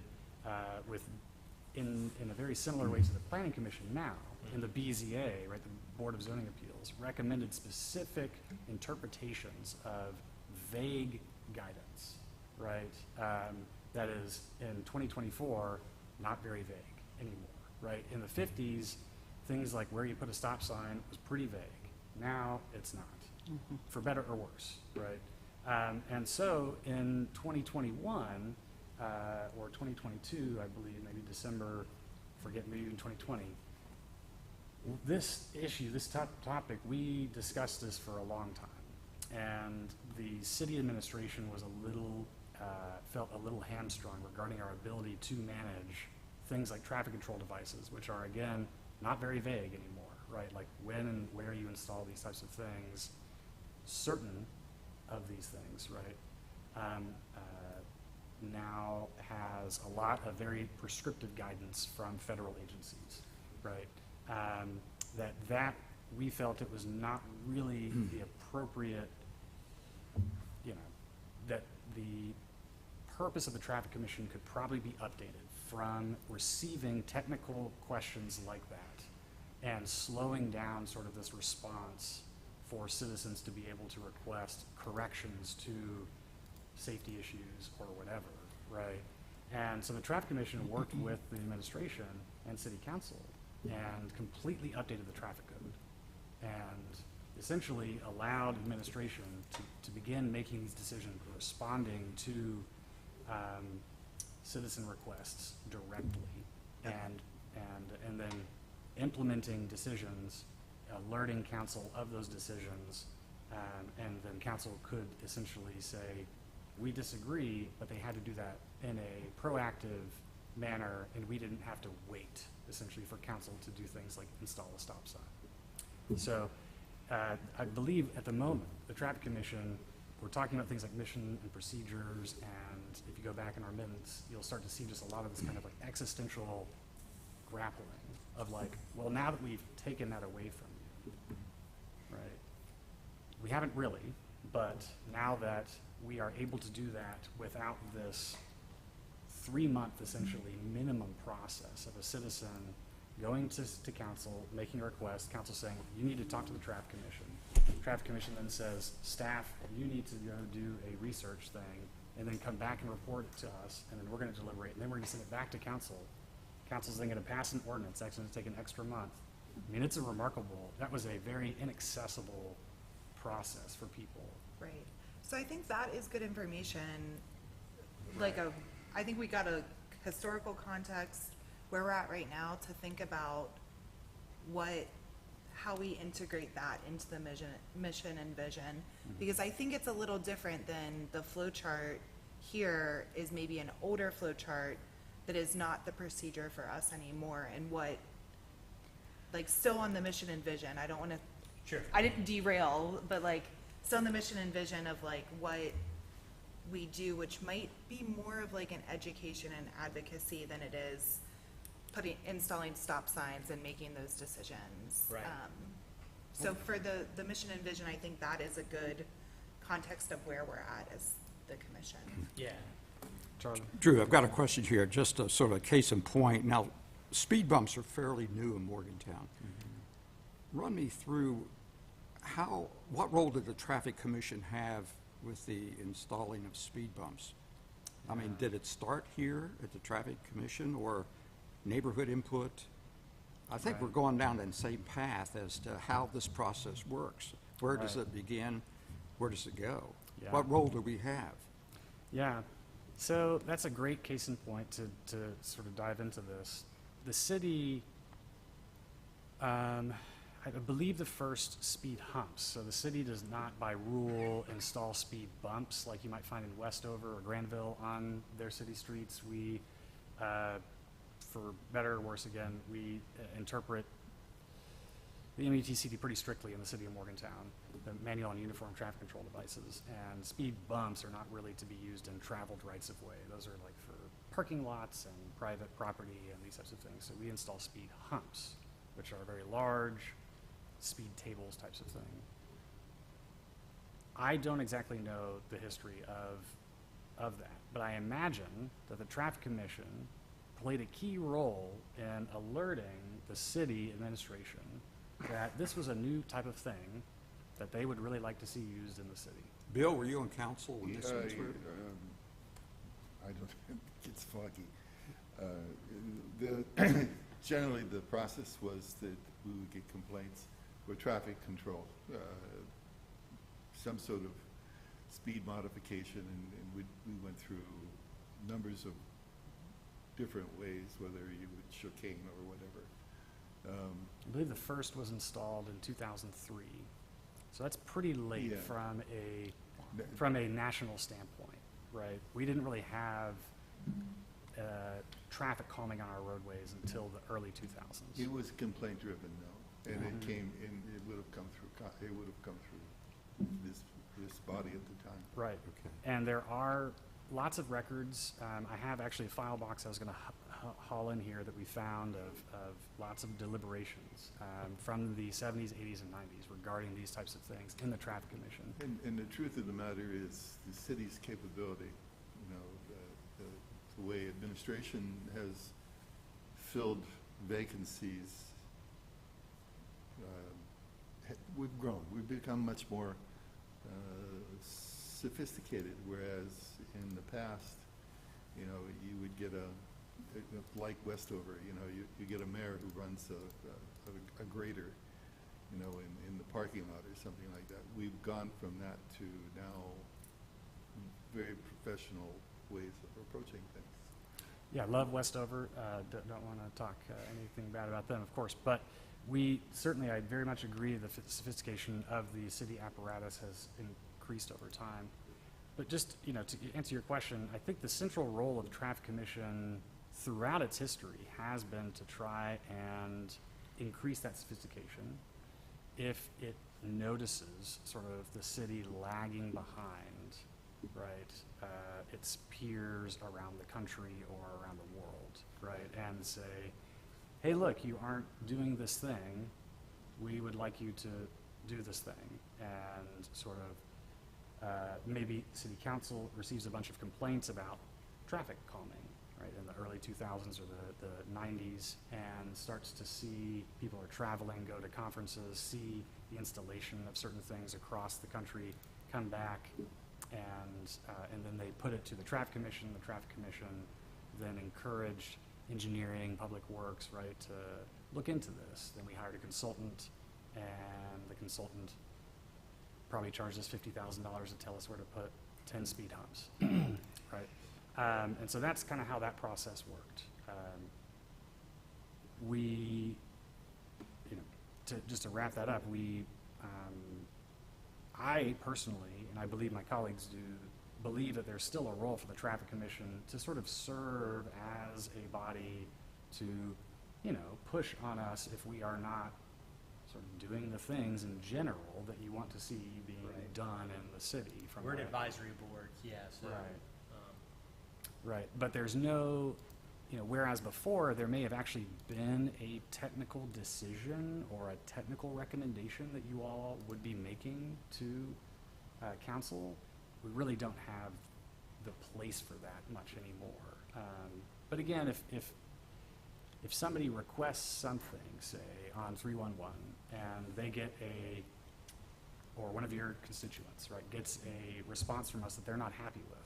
in a very similar way to the Planning Commission now, in the BZA, right? Board of Zoning Appeals recommended specific interpretations of vague guidance, right? That is, in 2024, not very vague anymore, right? In the 50s, things like where you put a stop sign was pretty vague. Now it's not, for better or worse, right? And so in 2021, or 2022, I believe, maybe December, forget, maybe even 2020, this issue, this topic, we discussed this for a long time. And the city administration was felt a little hamstrung regarding our ability to manage things like traffic control devices, which are, again, not very vague anymore, right? Like when and where you install these types of things, certain of these things, right, now has a lot of very prescriptive guidance from federal agencies, right? That we felt it was not really the appropriate, that the purpose of the Traffic Commission could probably be updated from receiving technical questions like that and slowing down sort of this response for citizens to be able to request corrections to safety issues or whatever, right? And so the Traffic Commission worked with the administration and City Council and completely updated the traffic code and essentially allowed administration to begin making these decisions, responding to citizen requests directly, and then implementing decisions, alerting council of those decisions, and then council could essentially say, we disagree, but they had to do that in a proactive manner, and we didn't have to wait, essentially, for council to do things like install a stop sign. So I believe at the moment, the Traffic Commission, we're talking about things like mission and procedures, and if you go back in our minutes, you'll start to see just a lot of this kind of like existential grappling of like, well, now that we've taken that away from you, right? We haven't really, but now that we are able to do that without this 3-month, essentially, minimum process of a citizen going to council, making a request, council saying, you need to talk to the Traffic Commission. The Traffic Commission then says, staff, you need to go do a research thing, and then come back and report it to us, and then we're going to deliberate, and then we're going to send it back to council. Council's then going to pass an ordinance, that's going to take an extra month. I mean, it's a remarkable, that was a very inaccessible process for people. Right. So I think that is good information. I think we got a historical context where we're at right now to think about how we integrate that into the mission and vision. Because I think it's a little different than the flow chart here is maybe an older flow chart that is not the procedure for us anymore, and still on the mission and vision. I don't want to, Sure. I didn't derail, but still on the mission and vision of what we do, which might be more of an education and advocacy than it is installing stop signs and making those decisions. Right. So for the mission and vision, I think that is a good context of where we're at as the commission. Yeah. Charlie? Drew, I've got a question here, just a sort of case in point. Now, speed bumps are fairly new in Morgantown. Run me through what role did the Traffic Commission have with the installing of speed bumps? I mean, did it start here at the Traffic Commission or neighborhood input? I think we're going down the same path as to how this process works. Where does it begin? Where does it go? Yeah. What role do we have? Yeah, so that's a great case in point to sort of dive into this. The city, I believe the first speed humps, so the city does not by rule install speed bumps like you might find in Westover or Granville on their city streets. We, for better or worse again, we interpret the MUTCD pretty strictly in the city of Morgantown, the manual on uniform traffic control devices, and speed bumps are not really to be used in traveled rights of way. Those are for parking lots and private property and these types of things. So we install speed humps, which are very large, speed tables types of thing. I don't exactly know the history of that, but I imagine that the Traffic Commission played a key role in alerting the city administration that this was a new type of thing that they would really like to see used in the city. Bill, were you on council when this went through? I don't, it's foggy. Generally, the process was that we would get complaints for traffic control, some sort of speed modification, and we went through numbers of different ways, whether you would chicane or whatever. I believe the first was installed in 2003. So that's pretty late Yeah. from a national standpoint, right? We didn't really have traffic calming on our roadways until the early 2000s. It was complaint driven though, and it came in, it would have come through this body at the time. Right. Okay. And there are lots of records. I have actually a file box I was going to haul in here that we found of lots of deliberations from the 70s, 80s, and 90s regarding these types of things in the Traffic Commission. And the truth of the matter is the city's capability, the way administration has filled vacancies, we've grown. We've become much more sophisticated, whereas in the past, you would get like Westover, you get a mayor who runs a grader, in the parking lot or something like that. We've gone from that to now very professional ways of approaching things. Yeah, love Westover. Don't want to talk anything bad about them, of course, but I very much agree the sophistication of the city apparatus has increased over time. But just, to answer your question, I think the central role of the Traffic Commission throughout its history has been to try and increase that sophistication. If it notices sort of the city lagging behind, right, its peers around the country or around the world, right, and say, hey, look, you aren't doing this thing. We would like you to do this thing. And sort of maybe city council receives a bunch of complaints about traffic calming, right, in the early 2000s or the 90s, and starts to see people are traveling, go to conferences, see the installation of certain things across the country, come back, and then they put it to the Traffic Commission. The Traffic Commission then encouraged engineering, public works, right, to look into this. Then we hired a consultant, and the consultant probably charged us $50,000 to tell us where to put 10 speed humps, right? And so that's kind of how that process worked. Just to wrap that up, I personally, and I believe my colleagues do, believe that there's still a role for the Traffic Commission to sort of serve as a body to, push on us if we are not sort of doing the things in general that you want to see being done in the city. We're an advisory board, yeah, so. Right. Right, but there's no, whereas before there may have actually been a technical decision or a technical recommendation that you all would be making to council, we really don't have the place for that much anymore. But again, if somebody requests something, say, on 311, and they get or one of your constituents, right, gets a response from us that they're not happy with,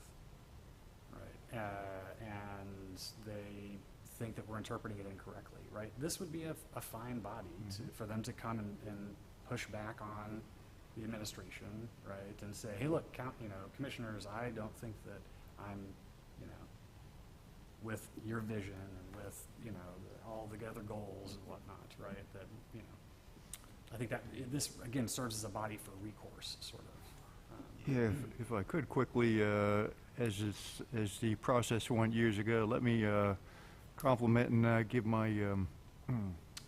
right, and they think that we're interpreting it incorrectly, right, this would be a fine body for them to come and push back on the administration, right, and say, hey, look, commissioners, I don't think that I'm, with your vision and with, all the other goals and whatnot, right, that, I think that this, again, serves as a body for recourse, sort of. Yeah, if I could quickly, as the process went years ago, let me compliment and give my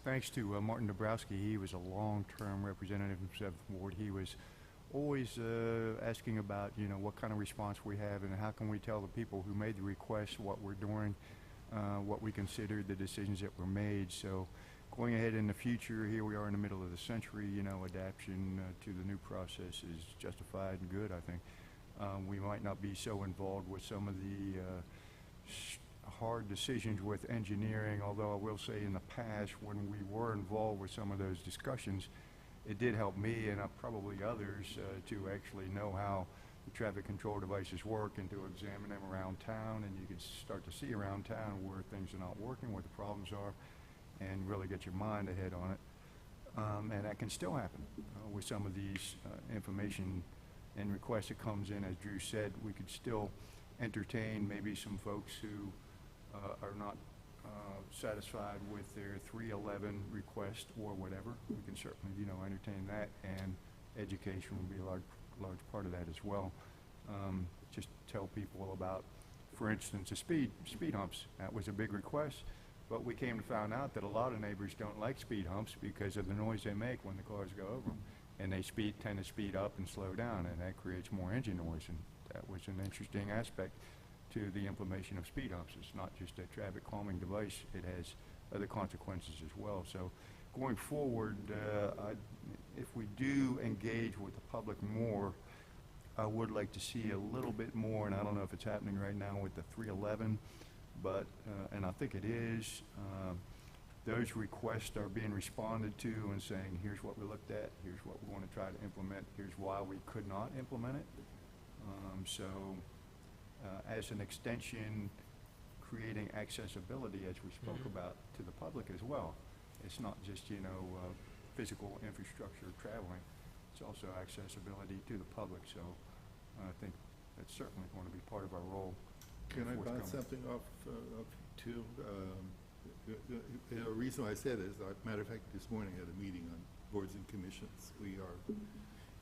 thanks to Martin Dabrowski. He was a long-term representative of the 7th Ward. He was always asking about, what kind of response we have and how can we tell the people who made the request what we're doing, what we consider the decisions that were made. So going ahead in the future, here we are in the middle of the century, adaptation to the new process is justified and good, I think. We might not be so involved with some of the hard decisions with engineering, although I will say in the past, when we were involved with some of those discussions, it did help me and probably others to actually know how the traffic control devices work and to examine them around town, and you could start to see around town where things are not working, what the problems are, and really get your mind ahead on it. And that can still happen with some of these information and requests that comes in. As Drew said, we could still entertain maybe some folks who are not satisfied with their 311 request or whatever. We can certainly, entertain that, and education will be a large part of that as well. Just tell people about, for instance, the speed humps. That was a big request, but we came to find out that a lot of neighbors don't like speed humps because of the noise they make when the cars go over them, and they tend to speed up and slow down, and that creates more engine noise. And that was an interesting aspect to the implementation of speed humps. It's not just a traffic calming device, it has other consequences as well. So going forward, if we do engage with the public more, I would like to see a little bit more, and I don't know if it's happening right now with the 311, but, and I think it is, those requests are being responded to and saying, here's what we looked at, here's what we want to try to implement, here's why we could not implement it. As an extension, creating accessibility, as we spoke about, to the public as well. It's not just, physical infrastructure traveling. It's also accessibility to the public. So I think that's certainly going to be part of our role. Can I bounce something off too? The reason why I said it is, matter of fact, this morning I had a meeting on boards and commissions. We are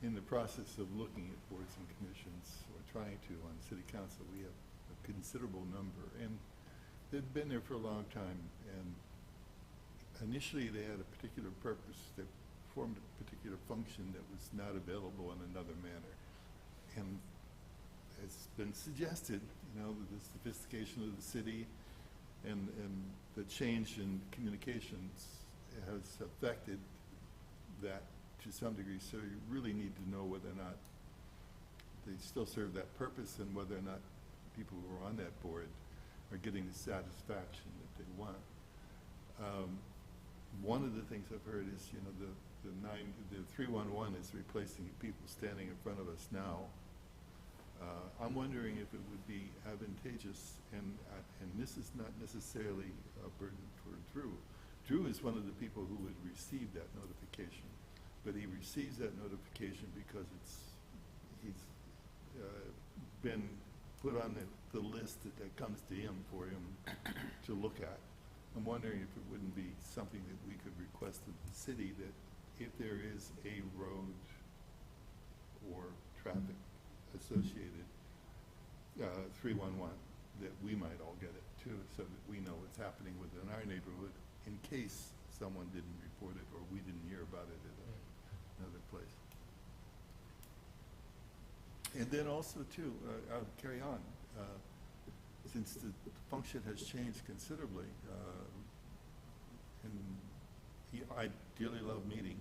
in the process of looking at boards and commissions, or trying to on city council. We have a considerable number, and they've been there for a long time, and initially they had a particular purpose that formed a particular function that was not available in another manner. And it's been suggested, the sophistication of the city and the change in communications has affected that to some degree. So you really need to know whether or not they still serve that purpose, and whether or not people who are on that board are getting the satisfaction that they want. One of the things I've heard is, the 311 is replacing people standing in front of us now. I'm wondering if it would be advantageous, and this is not necessarily a burden for Drew. Drew is one of the people who would receive that notification, but he receives that notification because he's been put on the list that comes to him for him to look at. I'm wondering if it wouldn't be something that we could request of the city, that if there is a road or traffic associated 311, that we might all get it too, so that we know what's happening within our neighborhood in case someone didn't report it or we didn't hear about it at another place. And then also too, I'll carry on. Since the function has changed considerably, and I dearly love meeting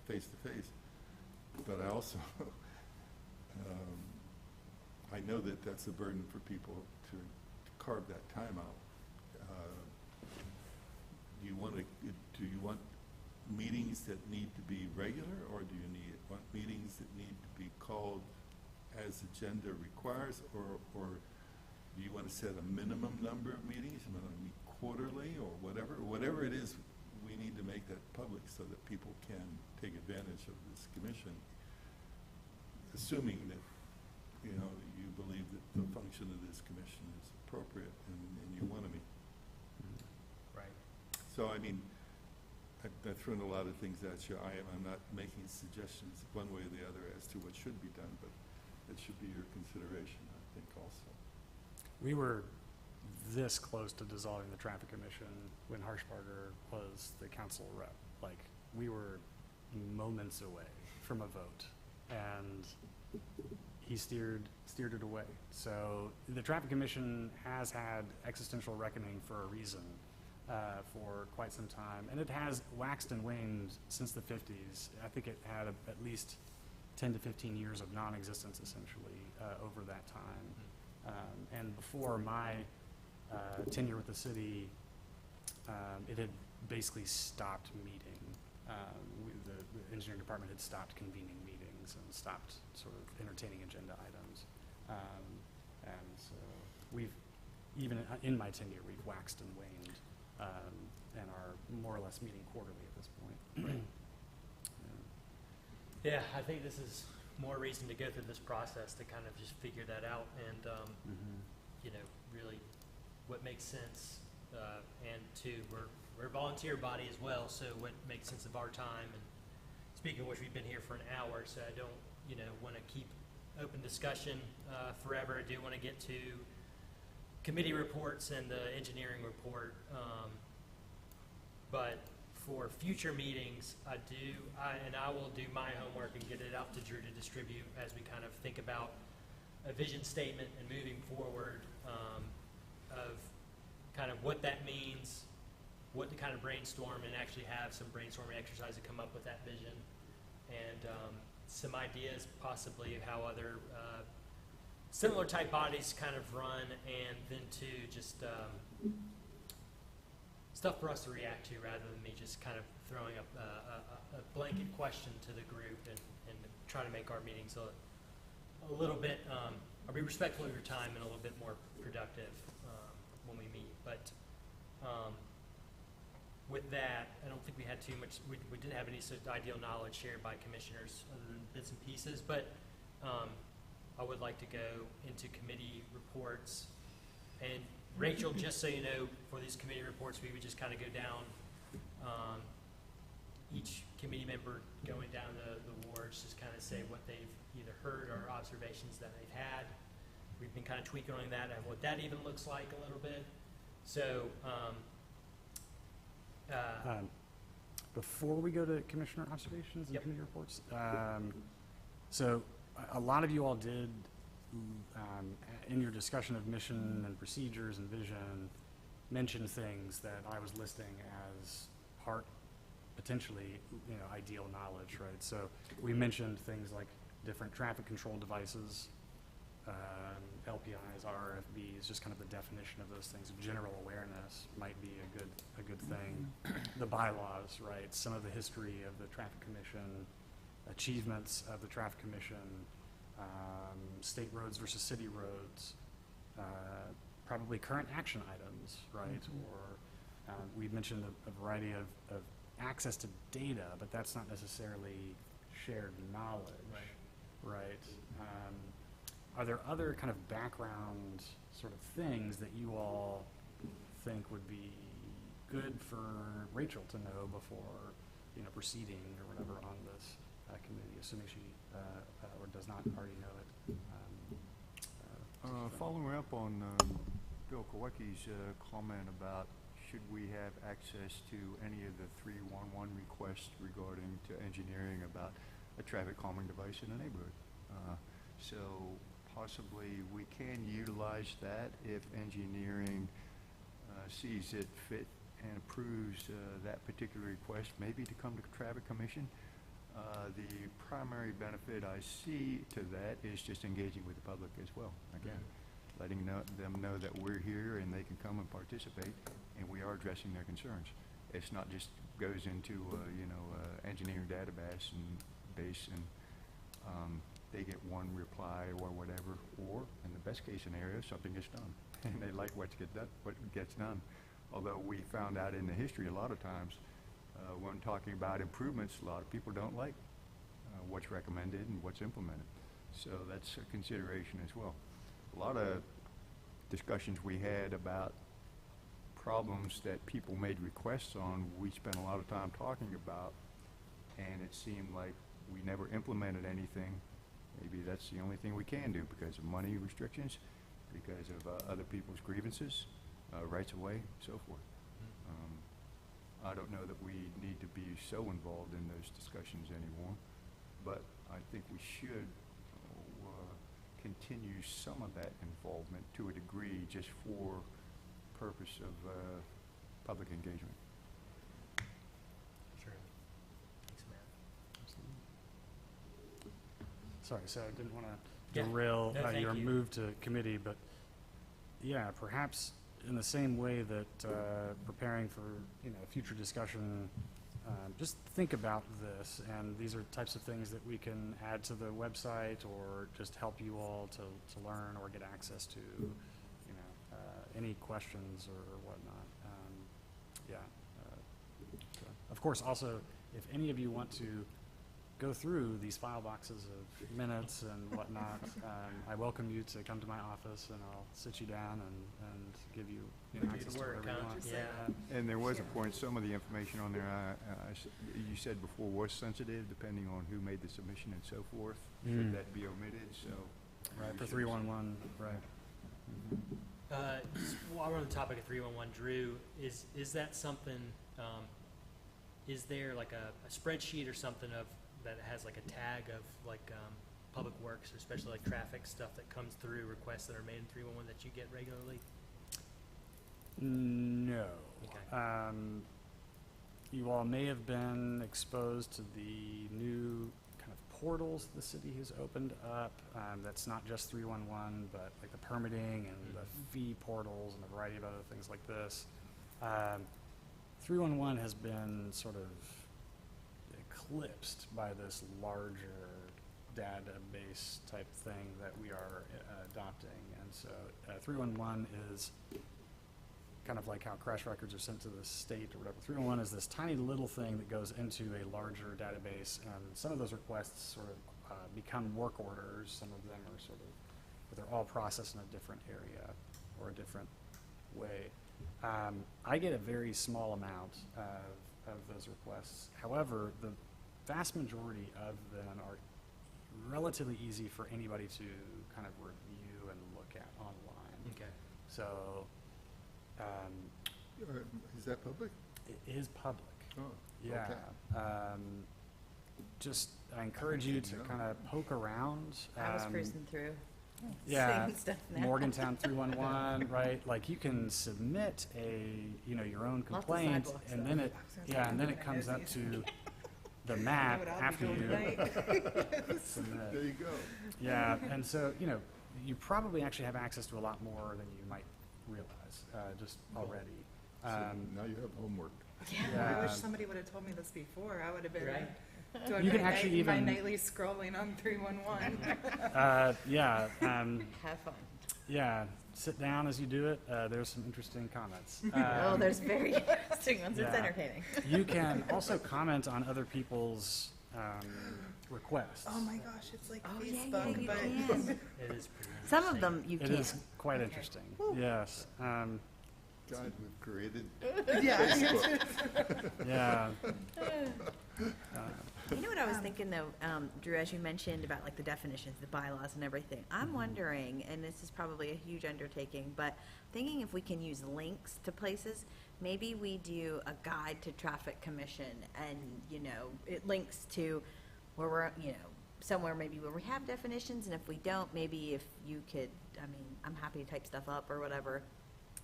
face to face, but I also I know that that's a burden for people to carve that time out. Do you want meetings that need to be regular, or do you want meetings that need to be called as agenda requires, or do you want to set a minimum number of meetings? You want to meet quarterly or whatever? Whatever it is, we need to make that public so that people can take advantage of this commission, assuming that, you believe that the function of this commission is appropriate and you want to meet. Right. So, I've thrown a lot of things at you. I'm not making suggestions one way or the other as to what should be done, but it should be your consideration, I think, also. We were this close to dissolving the traffic commission when Harshbarger was the council rep. We were moments away from a vote, and he steered it away. So the traffic commission has had existential reckoning for a reason for quite some time, and it has waxed and waned since the 50s. I think it had at least 10 to 15 years of non-existence, essentially, over that time. And before my tenure with the city, it had basically stopped meeting. The engineering department had stopped convening meetings and stopped sort of entertaining agenda items. And so we've, even in my tenure, we've waxed and waned, and are more or less meeting quarterly at this point. Yeah, I think this is more reason to go through this process to kind of just figure that out and, you know, really what makes sense. And two, we're a volunteer body as well, so what makes sense of our time. And speaking of which, we've been here for an hour, so I don't, you know, want to keep open discussion forever. I do want to get to committee reports and the engineering report. But for future meetings, I will do my homework and get it out to Drew to distribute as we kind of think about a vision statement and moving forward of kind of what that means, what to kind of brainstorm and actually have some brainstorming exercise to come up with that vision, and some ideas possibly of how other similar type bodies kind of run, and then to just stuff for us to react to rather than me just kind of throwing up a blanket question to the group and try to make our meetings a little bit, I'll be respectful of your time and a little bit more productive when we meet. But with that, I don't think we had too much, we didn't have any sort of ideal knowledge shared by commissioners other than bits and pieces, but I would like to go into committee reports. And Rachel, just so you know, for these committee reports, we would just kind of go down, each committee member going down the wards, just kind of say what they've either heard or observations that they've had. We've been kind of tweaking on that and what that even looks like a little bit. So, before we go to commissioner observations and Yep. committee reports, so a lot of you all did, in your discussion of mission and procedures and vision, mention things that I was listing as part, potentially, you know, ideal knowledge, right? So we mentioned things like different traffic control devices, LPIs, RFBs, just kind of the definition of those things. General awareness might be a good thing. The bylaws, right? Some of the history of the Traffic Commission, achievements of the Traffic Commission, state roads versus city roads, probably current action items, right? Or we've mentioned a variety of access to data, but that's not necessarily shared knowledge, right? Are there other kind of background sort of things that you all think would be good for Rachel to know before, you know, proceeding or whatever on this committee, assuming she or does not already know it? Following up on Bill Kowicki's comment about should we have access to any of the 311 requests regarding to engineering about a traffic calming device in a neighborhood. So possibly we can utilize that if engineering sees it fit and approves that particular request, maybe to come to Traffic Commission. The primary benefit I see to that is just engaging with the public as well. Again, letting them know that we're here and they can come and participate, and we are addressing their concerns. It's not just goes into engineering database and they get one reply or whatever, or in the best case scenario, something gets done, and they like what gets done. Although we found out in the history a lot of times when talking about improvements, a lot of people don't like what's recommended and what's implemented. So that's a consideration as well. A lot of discussions we had about problems that people made requests on, we spent a lot of time talking about, and it seemed like we never implemented anything. Maybe that's the only thing we can do because of money restrictions, because of other people's grievances, rights of way, so forth. I don't know that we need to be so involved in those discussions anymore, but I think we should continue some of that involvement to a degree just for purpose of public engagement. Sure. Thanks, Matt. Sorry, so I didn't want to Yeah. derail No, thank your you. move to committee, but yeah, perhaps in the same way that preparing for, future discussion, just think about this, and these are types of things that we can add to the website or just help you all to learn or get access to, any questions or whatnot. So, of course, also, if any of you want to go through these file boxes of minutes and whatnot, I welcome you to come to my office, and I'll sit you down and give you, Do access the to work, whatever you huh? want. Yeah. And there was a point, some of the information on there, you said before was sensitive, depending on who made the submission and so forth. Should that be omitted, so. Right, you for should- 311, right. Just while we're on the topic of 311, Drew, is that something, is there like a spreadsheet or something that has like a tag of like public works, or especially like traffic stuff that comes through, requests that are made in 311 that you get regularly? No. Okay. You all may have been exposed to the new kind of portals the city has opened up. That's not just 311, but like the permitting and the fee portals and a variety of other things like this. 311 has been sort of eclipsed by this larger database type thing that we are adopting. And so 311 is kind of like how crash records are sent to the state or whatever. 311 is this tiny little thing that goes into a larger database, and some of those requests sort of become work orders. Some of them are sort of, but they're all processed in a different area or a different way. I get a very small amount of those requests. However, the vast majority of them are relatively easy for anybody to kind of review and look at online. Okay. So Is that public? it is public. Oh, Yeah. okay. Just, I encourage you to kind of poke around. I was cruising through. Yeah, Seeing stuff now. Morgantown 311, right? Like you can submit your own Lots of complaint, sidewalks, and though. then it comes up to the map after you There submit. you go. Yeah, and so, you probably actually have access to a lot more than you might realize, just already. So now you have homework. I Yeah. wish somebody would have told me this before. I would have been Right. doing You can my, actually my even- nightly scrolling on 311. Yeah, Have fun. yeah, sit down as you do it. There's some interesting comments. Oh, there's very interesting ones. It's yeah. entertaining. You can also comment on other people's requests. Oh my gosh, it's like Oh, yeah, Facebook, you but can. It is pretty Some of interesting. them you It can. is quite interesting. Yes. God, we've created yeah. Facebook. Yeah. You know what I was thinking though, Drew, as you mentioned about like the definitions, the bylaws and everything, I'm wondering, and this is probably a huge undertaking, but thinking if we can use links to places, maybe we do a guide to traffic commission and, it links to where we're, somewhere maybe where we have definitions, and if we don't, maybe if you could, I'm happy to type stuff up or whatever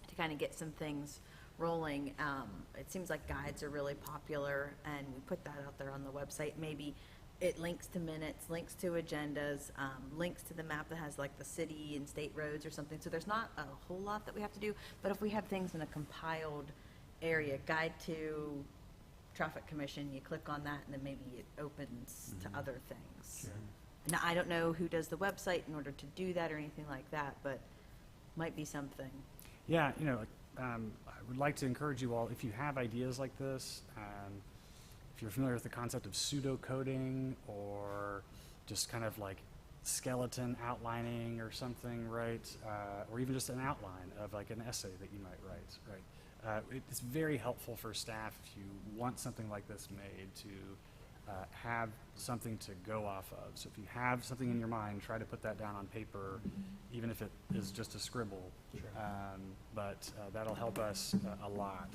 to kind of get some things rolling. It seems like guides are really popular, and we put that out there on the website. Maybe it links to minutes, links to agendas, links to the map that has like the city and state roads or something. So there's not a whole lot that we have to do, but if we have things in a compiled area, guide to traffic commission, you click on that and then maybe it opens to other things. Sure. Now, I don't know who does the website in order to do that or anything like that, but might be something. Yeah, I would like to encourage you all, if you have ideas like this, if you're familiar with the concept of pseudocoding or just kind of like skeleton outlining or something, right? Or even just an outline of like an essay that you might write, right? It's very helpful for staff if you want something like this made to have something to go off of. So if you have something in your mind, try to put that down on paper, even if it is just a scribble. Sure. But that'll help us a lot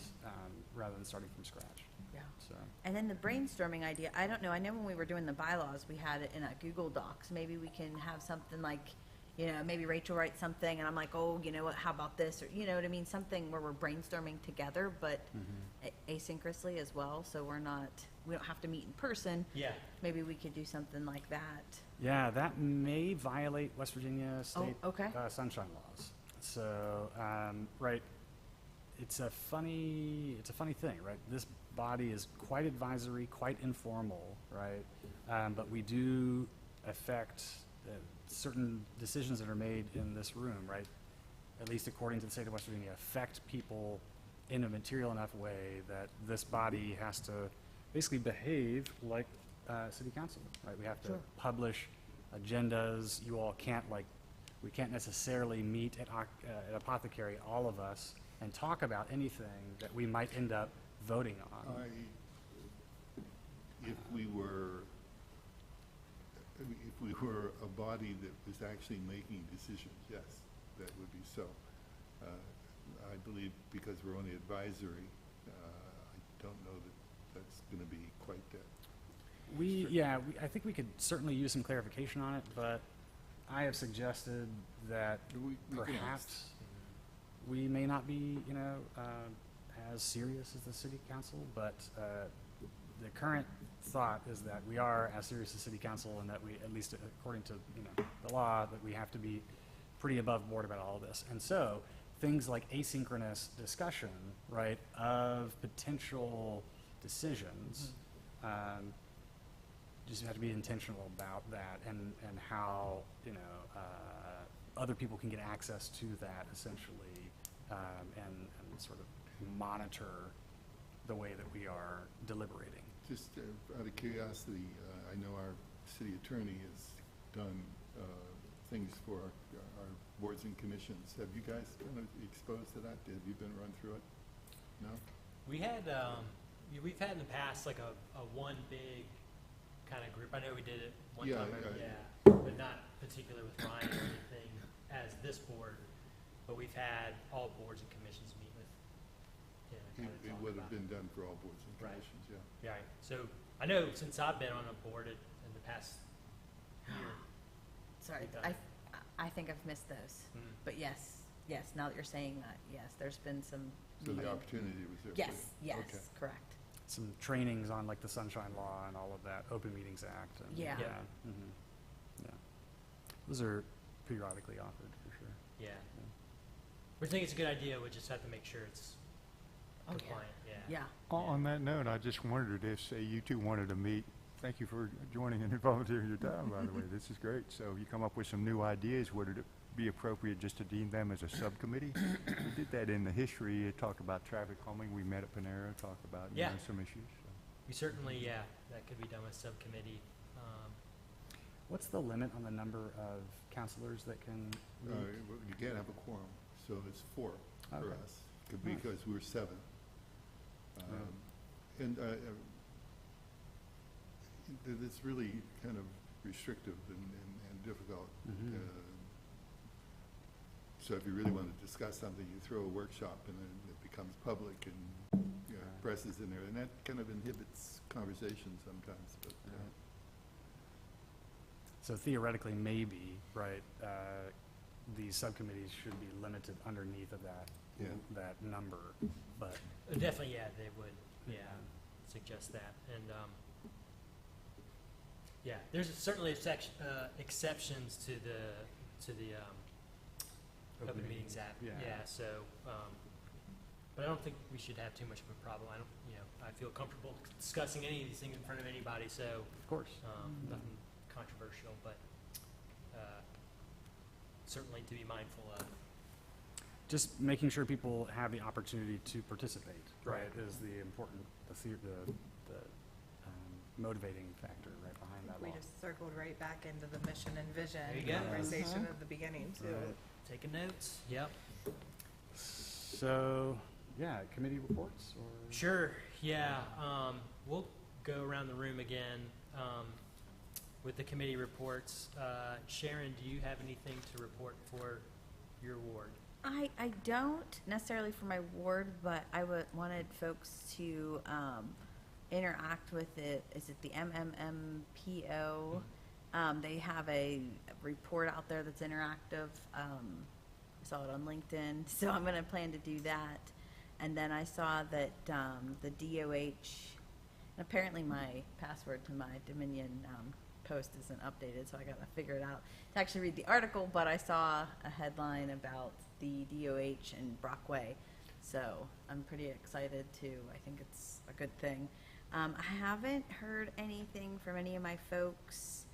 rather than starting from scratch. Yeah. So And then the brainstorming idea, I don't know, I know when we were doing the bylaws, we had it in a Google Docs. Maybe we can have something like, maybe Rachel writes something and I'm like, oh, you know what, how about this? Or, you know what I mean? Something where we're brainstorming together, but asynchronously as well. So we don't have to meet in person. Yeah. Maybe we could do something like that. yeah, that may violate West Virginia state okay. sunshine laws. So right, it's a funny thing, right? This body is quite advisory, quite informal, right? But we do affect certain decisions that are made in this room, right? At least according to the state of West Virginia, affect people in a material enough way that this body has to basically behave like city council, right? We have to publish agendas. You all can't we can't necessarily meet at Apothecary, all of us, and talk about anything that we might end up voting on. If we were a body that was actually making decisions, yes, that would be so. I believe because we're only advisory, I don't know that that's going to be quite that. I think we could certainly use some clarification on it, but I have suggested that We can perhaps we may not be, as serious as the city council, but the current thought is that we are as serious as city council, and that we, at least according to the law, that we have to be pretty above board about all of this. And so things like asynchronous discussion, right, of potential decisions, just have to be intentional about that, and how other people can get access to that essentially, and sort of monitor the way that we are deliberating. Just out of curiosity, I know our city attorney has done things for our boards and commissions. Have you guys been exposed to that? Have you been run through it? No? We had, we've had in the past like a one big kind of group. I know we did it one Yeah, time, yeah. but not particular with Ryan or anything as this board. But we've had all boards and commissions meet with him and kind of It talk would have about been done for all boards and Right. commissions, yeah. Yeah, right. So I know since I've been on a board in the past year. Sorry, We've done I think I've missed those. Mm. But yes, now that you're saying that, yes, there's been some. So the meeting. opportunity was there. for Yes, you. yes, Okay. correct. Some trainings on like the Sunshine Law and all of that, Open Meetings Act. And, Yeah. Yeah. Mhm. Yeah. Those are periodically offered, for sure. Yeah. We think it's a good idea. We just have to make sure it's Oh, yeah. compliant. Yeah. Yeah. On that note, I just wondered if, say, you two wanted to meet. Thank you for joining and volunteering your time, by the way. This is great. So you come up with some new ideas. Would it be appropriate just to deem them as a subcommittee? We did that in the history. It talked about traffic calming. We met at Panera, talked about Yeah. some issues. So. We certainly, that could be done with subcommittee. What's the limit on the number of counselors that can meet? You can't have a quorum, so it's 4 for Okay. us, because we're 7. And it's really kind of restrictive and difficult. Mhm. So if you really want to discuss something, you throw a workshop and then it becomes public and Right. press is in there, and that kind of inhibits conversation sometimes, but. Right. So theoretically, maybe, right, these subcommittees should be limited underneath of that, Yeah. that number, but. Definitely, they would, suggest that. And, there's certainly exceptions to the Open Meetings Act. Yeah. So, but I don't think we should have too much of a problem. I feel comfortable discussing any of these things in front of anybody, so. Of course. Nothing controversial, but certainly to be mindful of. Just making sure people have the opportunity to participate, right, Right. is the important, the motivating factor right behind that We law. just circled right back into the mission and vision There you go. conversation at the beginning too. Right. Taking notes? Yep. So, committee reports or? Sure, we'll go around the room again with the committee reports. Sharon, do you have anything to report for your ward? I don't necessarily for my ward, but I wanted folks to interact with it. Is it the MMMPO? They have a report out there that's interactive. I saw it on LinkedIn, so I'm going to plan to do that. And then I saw that the DOH, and apparently my password to my Dominion post isn't updated, so I got to figure it out to actually read the article, but I saw a headline about the DOH and Brockway So I'm pretty excited too. I think it's a good thing. I haven't heard anything from any of my folks.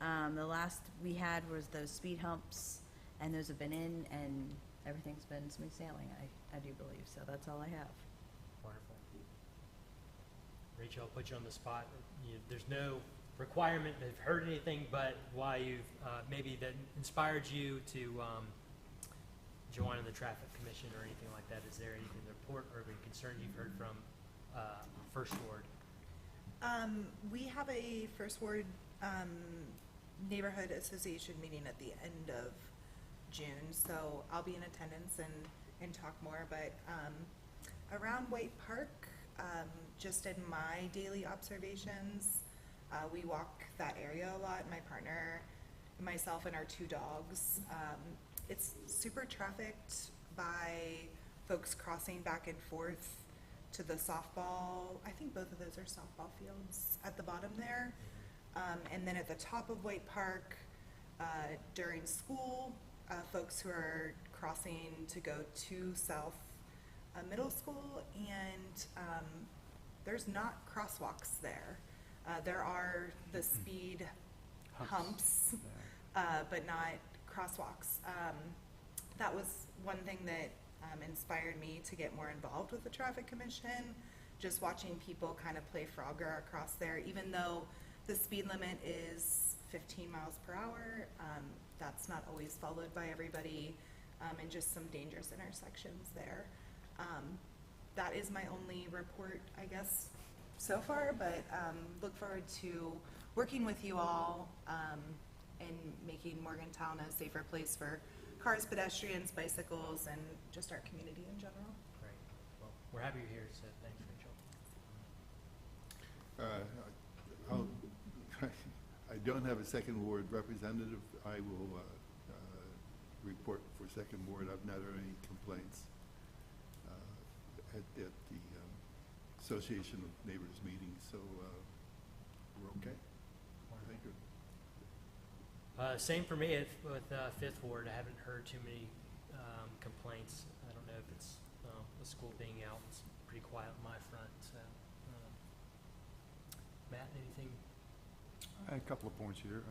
The last we had was those speed humps, and those have been in, and everything's been smooth sailing, I do believe. So that's all I have. Wonderful. Rachel, I'll put you on the spot. There's no requirement to have heard anything, but why you've maybe that inspired you to join the traffic commission or anything like that. Is there anything to report or any concern you've heard from First Ward? We have a First Ward Neighborhood Association meeting at the end of June, so I'll be in attendance and talk more. But around White Park, just in my daily observations, we walk that area a lot. My partner, myself, and our 2 dogs. It's super trafficked by folks crossing back and forth to the softball. I think both of those are softball fields at the bottom there. And then at the top of White Park, during school, folks who are crossing to go to South Middle School, and there's not crosswalks there. There are the speed humps, but not crosswalks. That was one thing that inspired me to get more involved with the Traffic Commission, just watching people kind of play Frogger across there. Even though the speed limit is 15 miles per hour, that's not always followed by everybody, and just some dangerous intersections there. That is my only report, I guess, so far, but look forward to working with you all and making Morgantown a safer place for cars, pedestrians, bicycles, and just our community in general. Great. Well, we're happy you're here, so thanks, Rachel. I don't have a second ward representative. I will report for second ward. I've not heard any complaints at the Association of Neighbors meeting, so we're okay. Thank you. Same for me with Fifth Ward. I haven't heard too many complaints. I don't know if it's the school being out. It's pretty quiet on my front. So, Matt, anything? A couple of points here.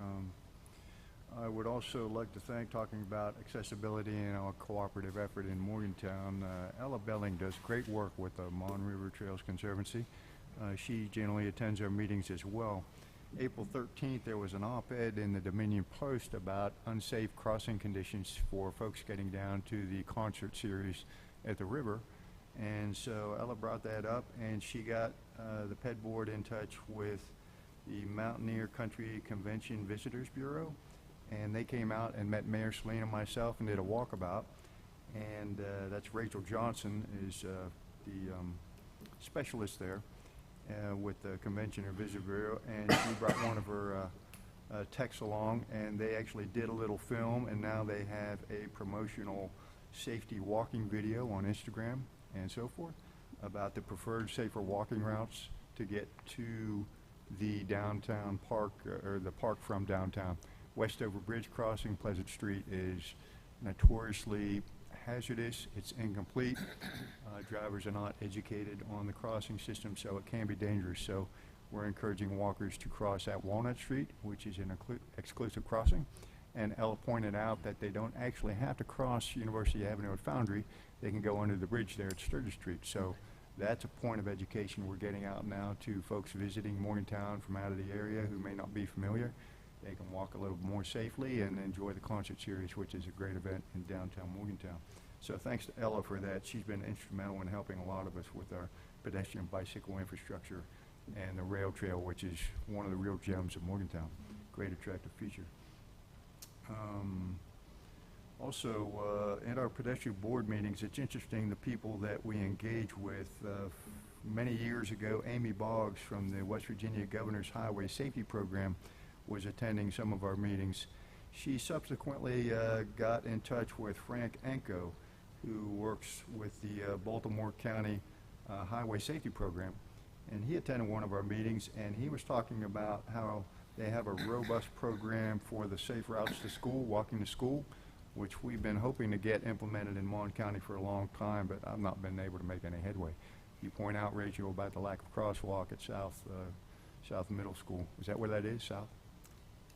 I would also like to thank, talking about accessibility and our cooperative effort in Morgantown, Ella Belling does great work with the Mon River Trails Conservancy. She generally attends our meetings as well. April 13th, there was an op-ed in the Dominion Post about unsafe crossing conditions for folks getting down to the concert series at the river. And so Ella brought that up, and she got the PED board in touch with the Mountaineer Country Convention Visitors Bureau, and they came out and met Mayor Selene and myself and did a walkabout. And that's Rachel Johnson is the specialist there with the Convention and Visitor Bureau, and she brought one of her techs along, and they actually did a little film, and now they have a promotional safety walking video on Instagram and so forth about the preferred safer walking routes to get to the downtown park, or the park from downtown. Westover Bridge crossing, Pleasant Street, is notoriously hazardous. It's incomplete. Drivers are not educated on the crossing system, so it can be dangerous. So we're encouraging walkers to cross at Walnut Street, which is an exclusive crossing. And Ella pointed out that they don't actually have to cross University Avenue at Foundry. They can go under the bridge there at Sturgis Street. So that's a point of education we're getting out now to folks visiting Morgantown from out of the area who may not be familiar. They can walk a little more safely and enjoy the concert series, which is a great event in downtown Morgantown. So thanks to Ella for that. She's been instrumental in helping a lot of us with our pedestrian bicycle infrastructure and the rail trail, which is one of the real gems of Morgantown. Great attractive feature. Also, at our pedestrian board meetings, it's interesting the people that we engage with. Many years ago, Amy Boggs from the West Virginia Governor's Highway Safety Program was attending some of our meetings. She subsequently got in touch with Frank Enko, who works with the Baltimore County Highway Safety Program, and he attended one of our meetings, and he was talking about how they have a robust program for the safe routes to school, walking to school. which we've been hoping to get implemented in Mon County for a long time, but I've not been able to make any headway. You point out, Rachel, about the lack of crosswalk at South Middle School. Is that where that is, South?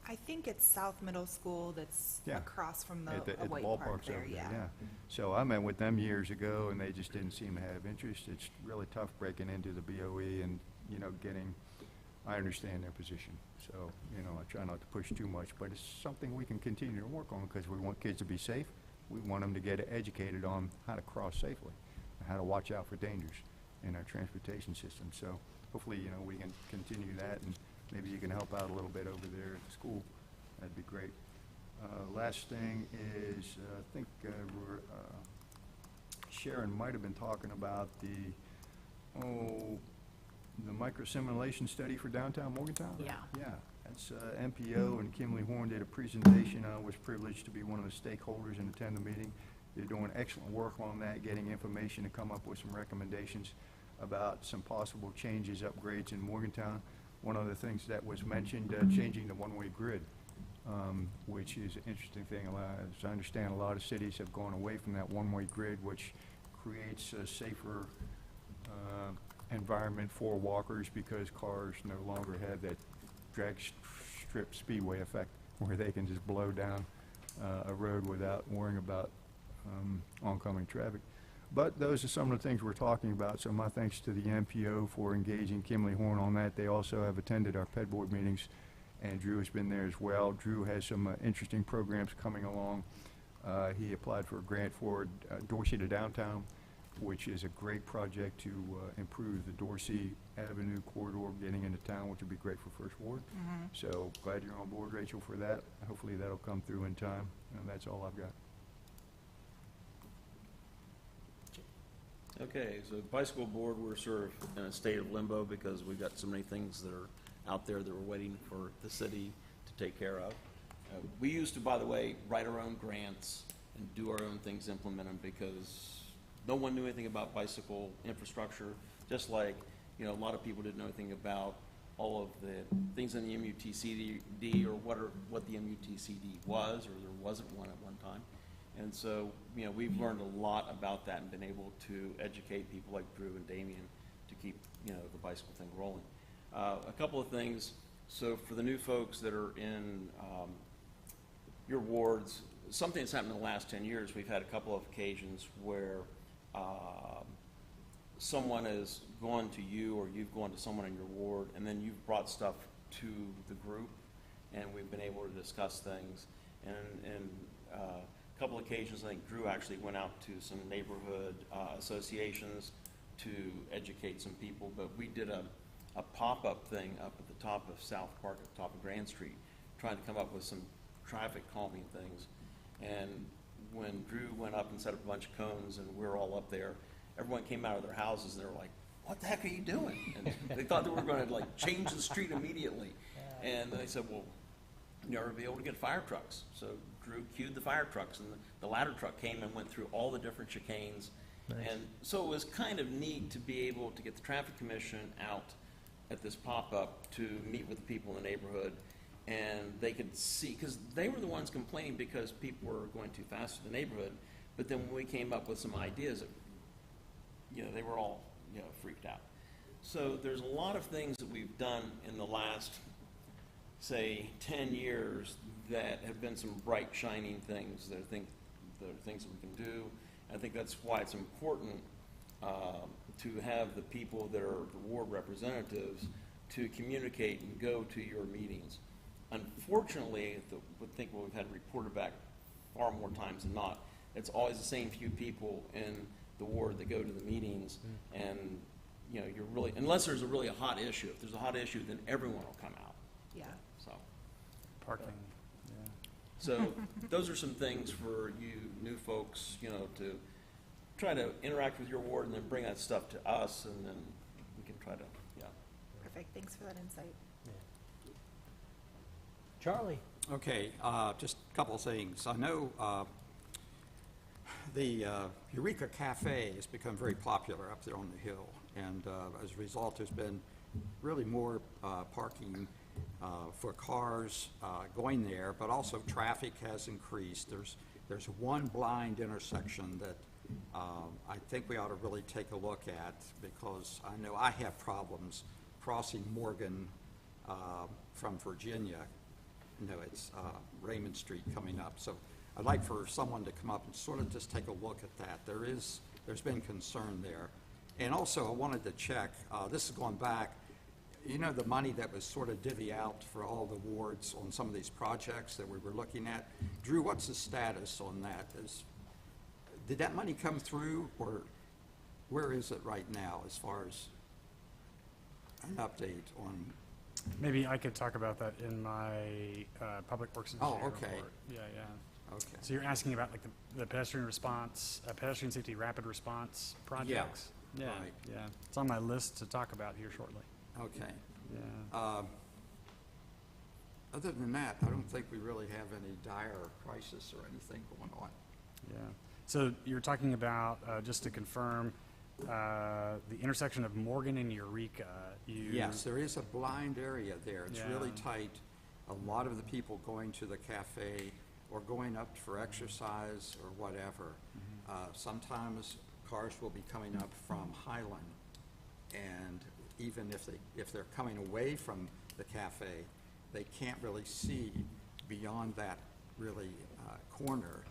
I think it's South Middle School that's Yeah. across from the At the White ballparks Park there, over there, yeah. So I met with them years ago, and they just didn't seem to have interest. It's really tough breaking into the BOE and, I understand their position. So, I try not to push too much, but it's something we can continue to work on because we want kids to be safe. We want them to get educated on how to cross safely, and how to watch out for dangers in our transportation system. So hopefully, we can continue that, and maybe you can help out a little bit over there at the school. That'd be great. Last thing is, I think Sharon might have been talking about the microsimulation study for downtown Morgantown? Yeah. Yeah, that's MPO, and Kimberly Horn did a presentation. I was privileged to be one of the stakeholders and attend the meeting. They're doing excellent work on that, getting information to come up with some recommendations about some possible changes, upgrades in Morgantown. One of the things that was mentioned, changing the one-way grid, which is an interesting thing. As I understand, a lot of cities have gone away from that one-way grid, which creates a safer environment for walkers because cars no longer have that drag strip speedway effect where they can just blow down a road without worrying about oncoming traffic. But those are some of the things we're talking about, so my thanks to the MPO for engaging Kimberly Horn on that. They also have attended our PED board meetings, and Drew has been there as well. Drew has some interesting programs coming along. He applied for a grant for Dorsey to Downtown, which is a great project to improve the Dorsey Avenue corridor getting into town, which would be great for First Ward. So glad you're on board, Rachel, for that. Hopefully that'll come through in time, and that's all I've got. Okay, so bicycle board, we're sort of in a state of limbo because we've got so many things that are out there that we're waiting for the city to take care of. We used to, by the way, write our own grants and do our own things, implement them, because no one knew anything about bicycle infrastructure, just like, a lot of people didn't know anything about all of the things in the MUTCD or what the MUTCD was, or there wasn't one at one time. And so, we've learned a lot about that and been able to educate people like Drew and Damien to keep, the bicycle thing rolling. A couple of things. So for the new folks that are in your wards, something that's happened in the last 10 years, we've had a couple of occasions where someone has gone to you or you've gone to someone in your ward, and then you've brought stuff to the group, and we've been able to discuss things. And a couple occasions, I think Drew actually went out to some neighborhood associations to educate some people, but we did a pop-up thing up at the top of South Park, at the top of Grand Street, trying to come up with some traffic calming things. And when Drew went up and set up a bunch of cones and we were all up there, everyone came out of their houses and they were like, "What the heck are you doing?" And they thought they were going to change the street immediately. And they said, "Well, you're never be able to get fire trucks." So Drew cued the fire trucks, and the ladder truck came and went through all the different chicanes. Nice. And so it was kind of neat to be able to get the traffic commission out at this pop-up to meet with the people in the neighborhood, and they could see, because they were the ones complaining because people were going too fast in the neighborhood. But then when we came up with some ideas, they were all freaked out. So there's a lot of things that we've done in the last, say, 10 years that have been some bright, shining things that I think that are things that we can do. I think that's why it's important to have the people that are the ward representatives to communicate and go to your meetings. Unfortunately, I think we've had reported back far more times than not, it's always the same few people in the ward that go to the meetings, and you're really, unless there's a really hot issue. If there's a hot issue, then everyone will come out. Yeah. So Parking. So those are some things for you new folks, to try to interact with your ward and then bring that stuff to us, and then we can try to, Perfect. Thanks for that insight. Charlie? Okay, just a couple of things. I know the Eureka Cafe has become very popular up there on the hill, and as a result, there's been really more parking for cars going there, but also traffic has increased. There's there's one blind intersection that I think we ought to really take a look at, because I know I have problems crossing Morgan from Virginia. You know, it's Raymond Street coming up. So I'd like for someone to come up and sort of just take a look at that. There's been concern there. And also, I wanted to check, this is going back, you know, the money that was sort of divvy out for all the wards on some of these projects that we were looking at. Drew, what's the status on that? Did that money come through, or where is it right now as far as an update on? Maybe I could talk about that in my Public Works Engineer okay. report. Yeah. Okay. So you're asking about like the pedestrian response, pedestrian safety rapid response projects? Yeah, right. yeah. It's on my list to talk about here shortly. Okay. Yeah. Other than that, I don't think we really have any dire crisis or anything going on. Yeah. So you're talking about, just to confirm, the intersection of Morgan and Eureka. Yes, there is a blind area there. It's really Yeah. tight. A lot of the people going to the cafe or going up for exercise or whatever. Sometimes cars will be coming up from Highland, and even if they're coming away from the cafe, they can't really see beyond that really corner.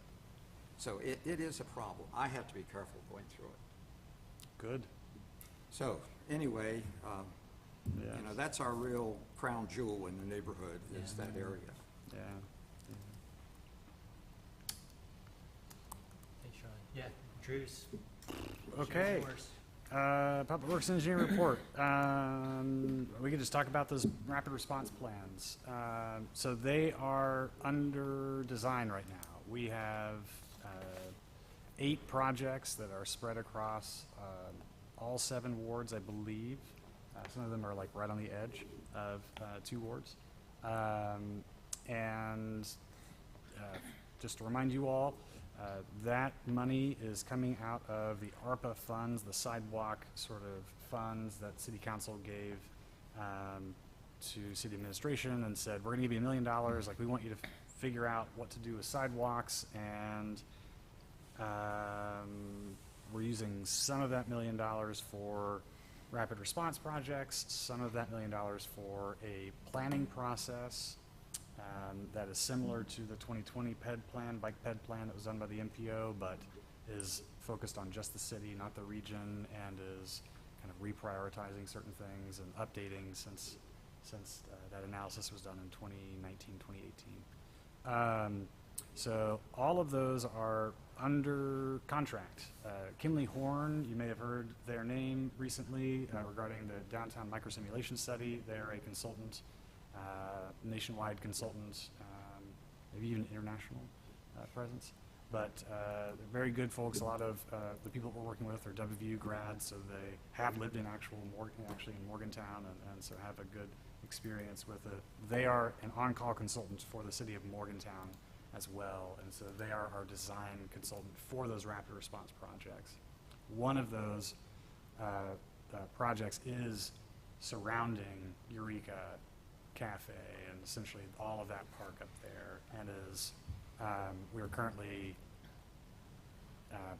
So it is a problem. I have to be careful going through it. Good. So anyway, Yeah. you know, that's our real crown jewel in the neighborhood, is that area. Yeah. Thanks, Charlie. Yeah, Drew's. Okay. yours. Public Works Engineer report. We can just talk about those rapid response plans. So they are under design right now. We have 8 projects that are spread across all 7 wards, I believe. Some of them are like right on the edge of 2 wards. And just to remind you all, that money is coming out of the ARPA funds, the sidewalk sort of funds that City Council gave to City Administration and said, we're going to give you $1 million. Like, we want you to figure out what to do with sidewalks, and we're using some of that $1 million for rapid response projects, some of that $1 million for a planning process that is similar to the 2020 bike PED plan that was done by the MPO, but is focused on just the city, not the region, and is kind of reprioritizing certain things and updating since that analysis was done in 2019, 2018. So all of those are under contract. Kimley Horn, you may have heard their name recently regarding the downtown microsimulation study. They're a consultant, nationwide consultant, maybe even international presence. But they're very good folks. A lot of the people we're working with are WVU grads, so they have lived in actually in Morgantown, and so have a good experience with it. They are an on-call consultant for the city of Morgantown as well, and so they are our design consultant for those rapid response projects. One of those projects is surrounding Eureka Cafe and essentially all of that park up there, and is we're currently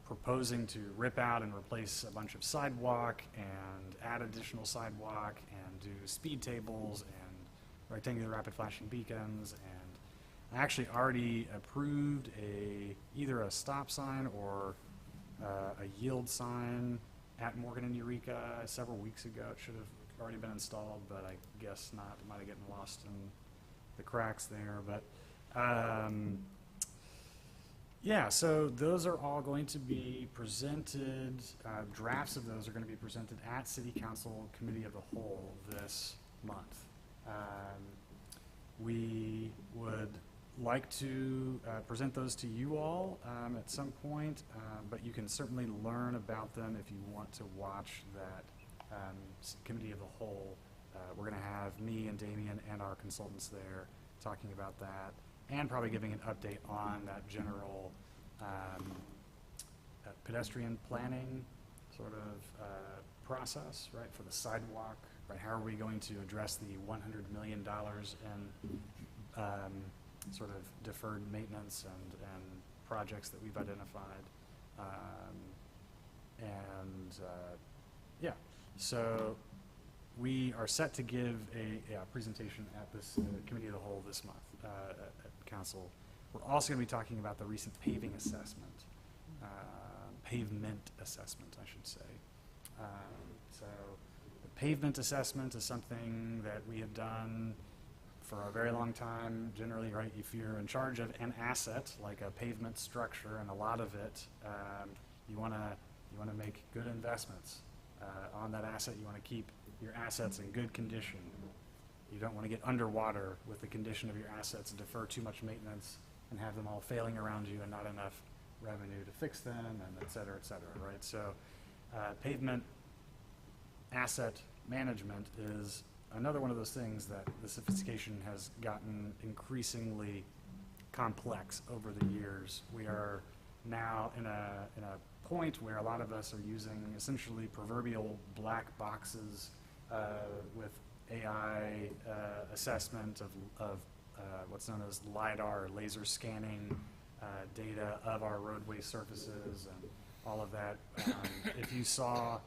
proposing to rip out and replace a bunch of sidewalk and add additional sidewalk and do speed tables and rectangular rapid flashing beacons, and I actually already approved either a stop sign or a yield sign at Morgan and Eureka several weeks ago. It should have already been installed, but I guess not. It might have gotten lost in the cracks there. But yeah, so those are all going to be presented, drafts of those are going to be presented at City Council Committee of the Whole this month. We would like to present those to you all at some point, but you can certainly learn about them if you want to watch that Committee of the Whole. We're going to have me and Damien and our consultants there talking about that, and probably giving an update on that general pedestrian planning sort of process, right, for the sidewalk, right? How are we going to address the $100 million in sort of deferred maintenance and projects that we've identified. Yeah, so we are set to give a presentation at this committee of the whole this month at council. We're also going to be talking about the recent paving assessment, pavement assessment, I should say. So the pavement assessment is something that we have done for a very long time. Generally, right, if you're in charge of an asset like a pavement structure, and a lot of it, you want to make good investments on that asset. You want to keep your assets in good condition. You don't want to get underwater with the condition of your assets and defer too much maintenance and have them all failing around you and not enough revenue to fix them, and et cetera, right? So pavement asset management is another one of those things that the sophistication has gotten increasingly complex over the years. We are now in a point where a lot of us are using essentially proverbial black boxes with AI assessment of what's known as LiDAR, laser scanning data of our roadway surfaces and all of that. If you saw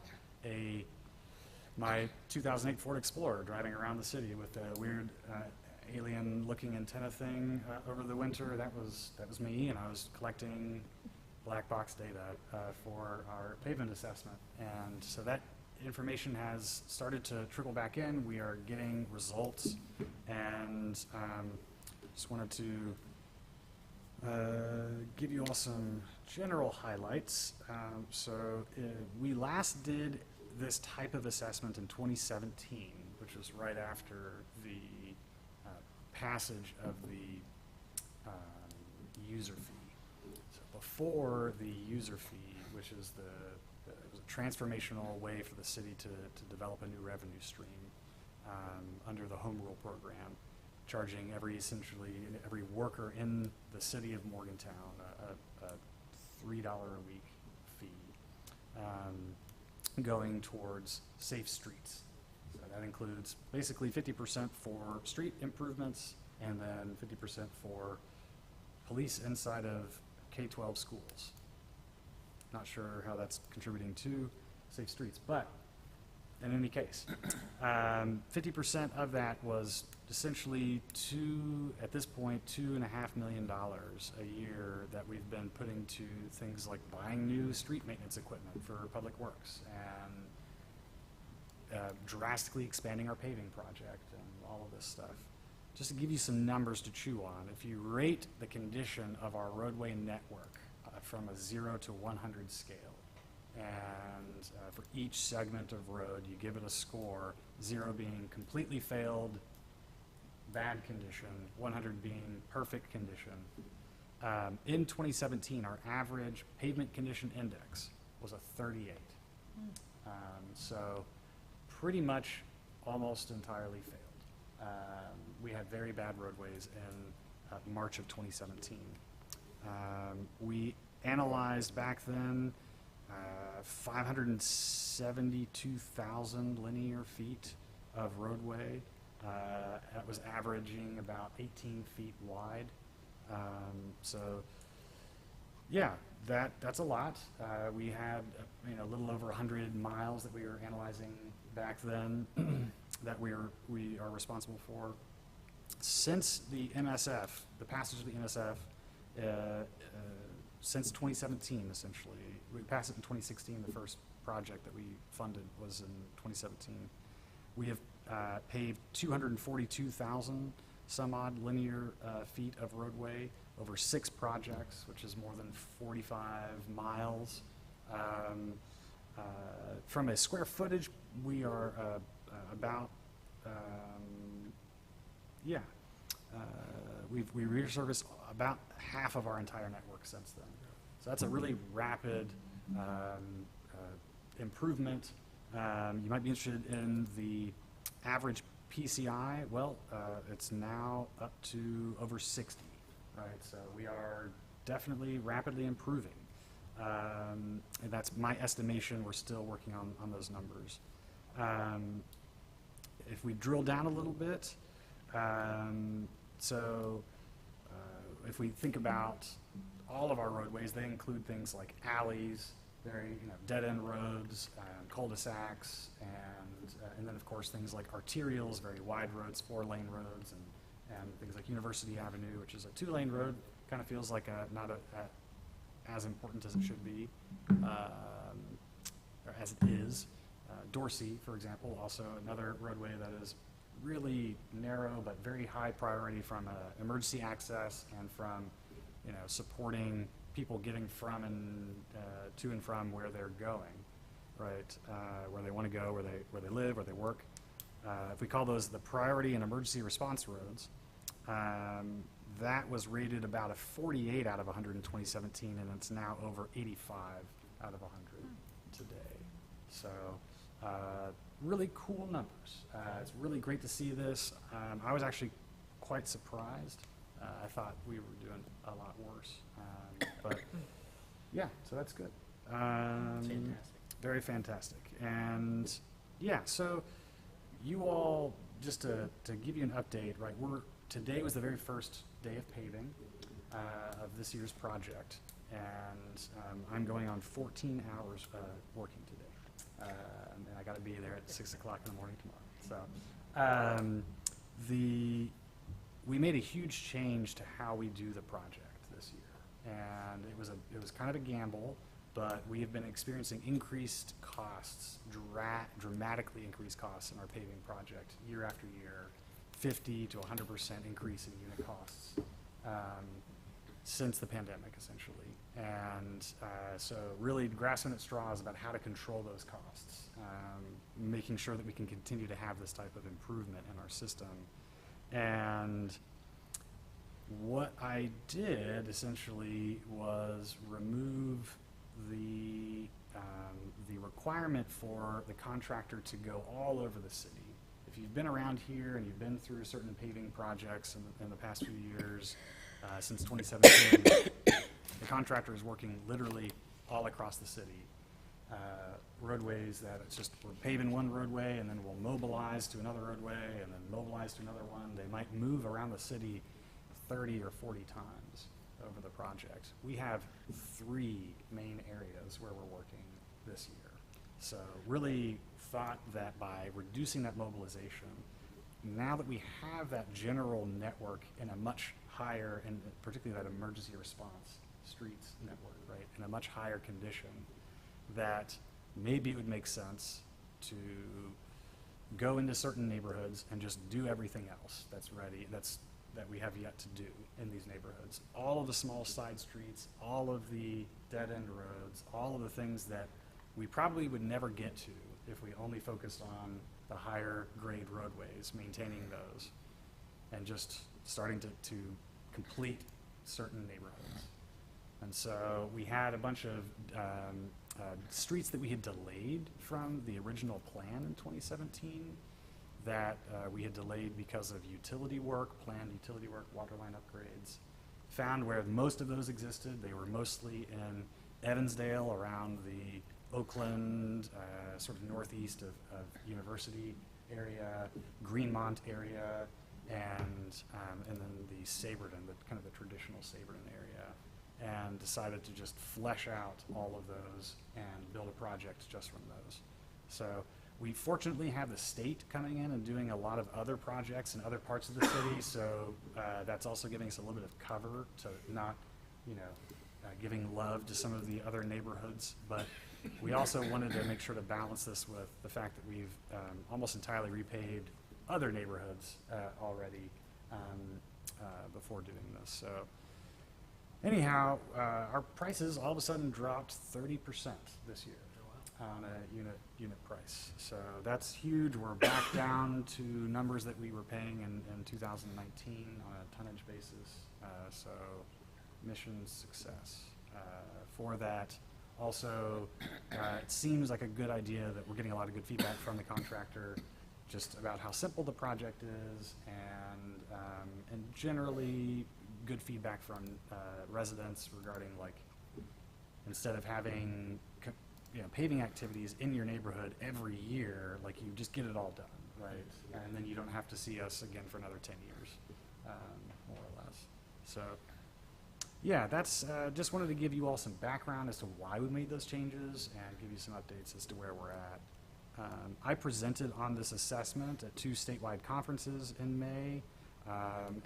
my 2008 Ford Explorer driving around the city with a weird alien-looking antenna thing over the winter, that was me, and I was collecting black box data for our pavement assessment. And so that information has started to trickle back in. We are getting results, and just wanted to give you all some general highlights. We last did this type of assessment in 2017, which was right after the passage of the user fee. So before the user fee, which is it was a transformational way for the city to develop a new revenue stream under the Home Rule program, charging essentially every worker in the city of Morgantown a $3 a week fee going towards safe streets. So that includes basically 50% for street improvements and then 50% for police inside of K-12 schools. Not sure how that's contributing to safe streets, but in any case, 50% of that was essentially at this point, $2.5 million a year that we've been putting to things like buying new street maintenance equipment for public works and drastically expanding our paving project and all of this stuff. Just to give you some numbers to chew on, if you rate the condition of our roadway network from a 0 to 100 scale, and for each segment of road, you give it a score, 0 being completely failed, bad condition, 100 being perfect condition. In 2017, our average pavement condition index was a 38. So pretty much almost entirely failed. We had very bad roadways in March of 2017. We analyzed back then 572,000 linear feet of roadway. That was averaging about 18 feet wide. Yeah, that's a lot. We had a little over 100 miles that we were analyzing back then that we are responsible for. Since the MSF, the passage of the MSF, since 2017, essentially. We passed it in 2016. The first project that we funded was in 2017. We have paved 242,000 some odd linear feet of roadway over 6 projects, which is more than 45 miles. From a square footage, we are about, we resurfaced about half of our entire network since then. So that's a really rapid improvement. You might be interested in the average PCI. Well, it's now up to over 60, right? So we are definitely rapidly improving. And that's my estimation. We're still working on those numbers. If we drill down a little bit, if we think about all of our roadways. They include things like alleys, very, dead-end roads, cul-de-sacs, and then, of course, things like arterials, very wide roads, 4-lane roads, and things like University Avenue, which is a 2-lane road, kind of feels like not as important as it should be, or as it is. Dorsey, for example, also another roadway that is really narrow but very high priority from emergency access and from, supporting people getting from and to and from where they're going, right? Where they want to go, where they live, where they work. If we call those the priority and emergency response roads, that was rated about a 48 out of 100 in 2017, and it's now over 85 out of 100 today. So really cool numbers. It's really great to see this. I was actually quite surprised. I thought we were doing a lot worse. But yeah, so that's good. Fantastic. Very fantastic. And yeah, so you all, just to give you an update, right, today was the very first day of paving of this year's project. And I'm going on 14 hours working today. And I got to be there at 6 o'clock in the morning tomorrow. So we made a huge change to how we do the project this year, and it was kind of a gamble, but we have been experiencing increased costs, dramatically increased costs in our paving project year after year, 50 to 100% increase in unit costs since the pandemic, essentially. And so really grasping at straws about how to control those costs, making sure that we can continue to have this type of improvement in our system. And what I did essentially was remove the requirement for the contractor to go all over the city. If you've been around here and you've been through certain paving projects in the past few years, since 2017, the contractor is working literally all across the city. Roadways that it's just, we're paving one roadway and then we'll mobilize to another roadway and then mobilize to another one. They might move around the city 30 or 40 times over the project. We have 3 main areas where we're working this year. So really thought that by reducing that mobilization, now that we have that general network in a much higher, and particularly that emergency response streets network, right, in a much higher condition, that maybe it would make sense to go into certain neighborhoods and just do everything else that's ready, that we have yet to do in these neighborhoods. All of the small side streets, all of the dead-end roads, all of the things that we probably would never get to if we only focused on the higher grade roadways, maintaining those, and just starting to complete certain neighborhoods. And so we had a bunch of streets that we had delayed from the original plan in 2017 that we had delayed because of utility work, planned utility work, water line upgrades. Found where most of those existed. They were mostly in Evansdale, around the Oakland, sort of northeast of University area, Greenmont area, and then the Saberton, kind of the traditional Saberton area, and decided to just flesh out all of those and build a project just from those. So we fortunately have the state coming in and doing a lot of other projects in other parts of the city, so that's also giving us a little bit of cover to not, giving love to some of the other neighborhoods, but we also wanted to make sure to balance this with the fact that we've almost entirely repaved other neighborhoods already before doing this. So anyhow, our prices all of a sudden dropped 30% this year on a unit price. So that's huge. We're back down to numbers that we were paying in 2019 on a tonnage basis. So mission success. For that, also, it seems like a good idea that we're getting a lot of good feedback from the contractor just about how simple the project is, and generally good feedback from residents regarding, like, instead of having paving activities in your neighborhood every year, like, you just get it all done, right? And then you don't have to see us again for another 10 years, more or less. So Yeah, that's, just wanted to give you all some background as to why we made those changes and give you some updates as to where we're at. I presented on this assessment at 2 statewide conferences in May,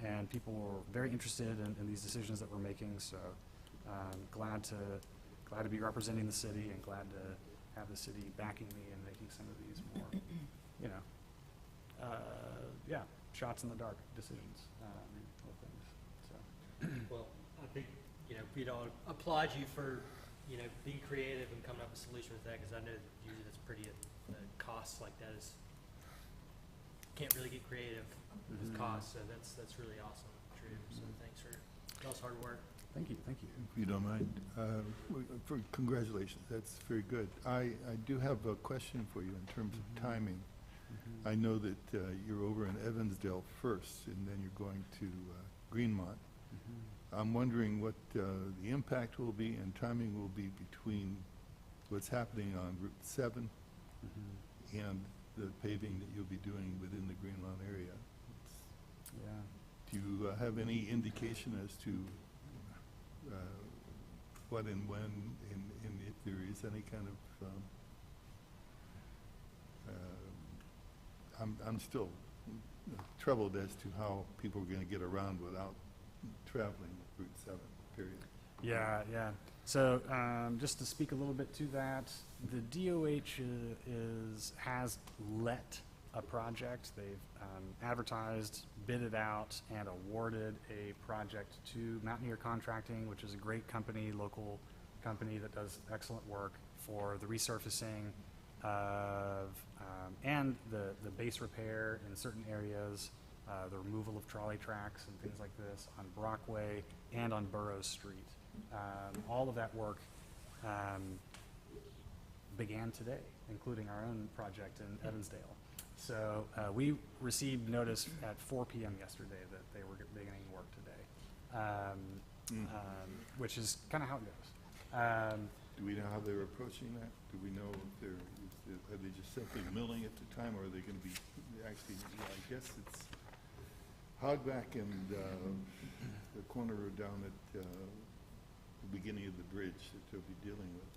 and people were very interested in these decisions that we're making, so glad to be representing the city and glad to have the city backing me and making some of these more, you know, yeah, shots in the dark decisions with things, so. Well, I think, you know, we'd all applaud you for, you know, being creative and coming up with a solution with that, because I know that usually that's pretty, costs like that is, can't really get creative with costs, so that's really awesome, Drew. So thanks for y'all's hard work. Thank you, thank you. If you don't mind, congratulations, that's very good. I do have a question for you in terms of timing. I know that you're over in Evansdale first, and then you're going to Greenmont. I'm wondering what the impact will be and timing will be between what's happening on Route 7 and the paving that you'll be doing within the Greenlawn area. Yeah. Do you have any indication as to what and when, and if there is any kind of, I'm still troubled as to how people are going to get around without traveling Route 7, period. Yeah, yeah. So just to speak a little bit to that, the DOH has let a project. They've advertised, bid it out, and awarded a project to Mountaineer Contracting, which is a great company, local company that does excellent work for the resurfacing of and the base repair in certain areas, the removal of trolley tracks and things like this on Brockway and on Burroughs Street. All of that work began today, including our own project in Evansdale. So we received notice at 4 p.m. yesterday that they were beginning work today, which is kind of how it goes. Do we know how they're approaching that? Do we know if are they just simply milling at the time, or are they going to be actually, I guess it's Hogback and the corner down at the beginning of the bridge that they'll be dealing with,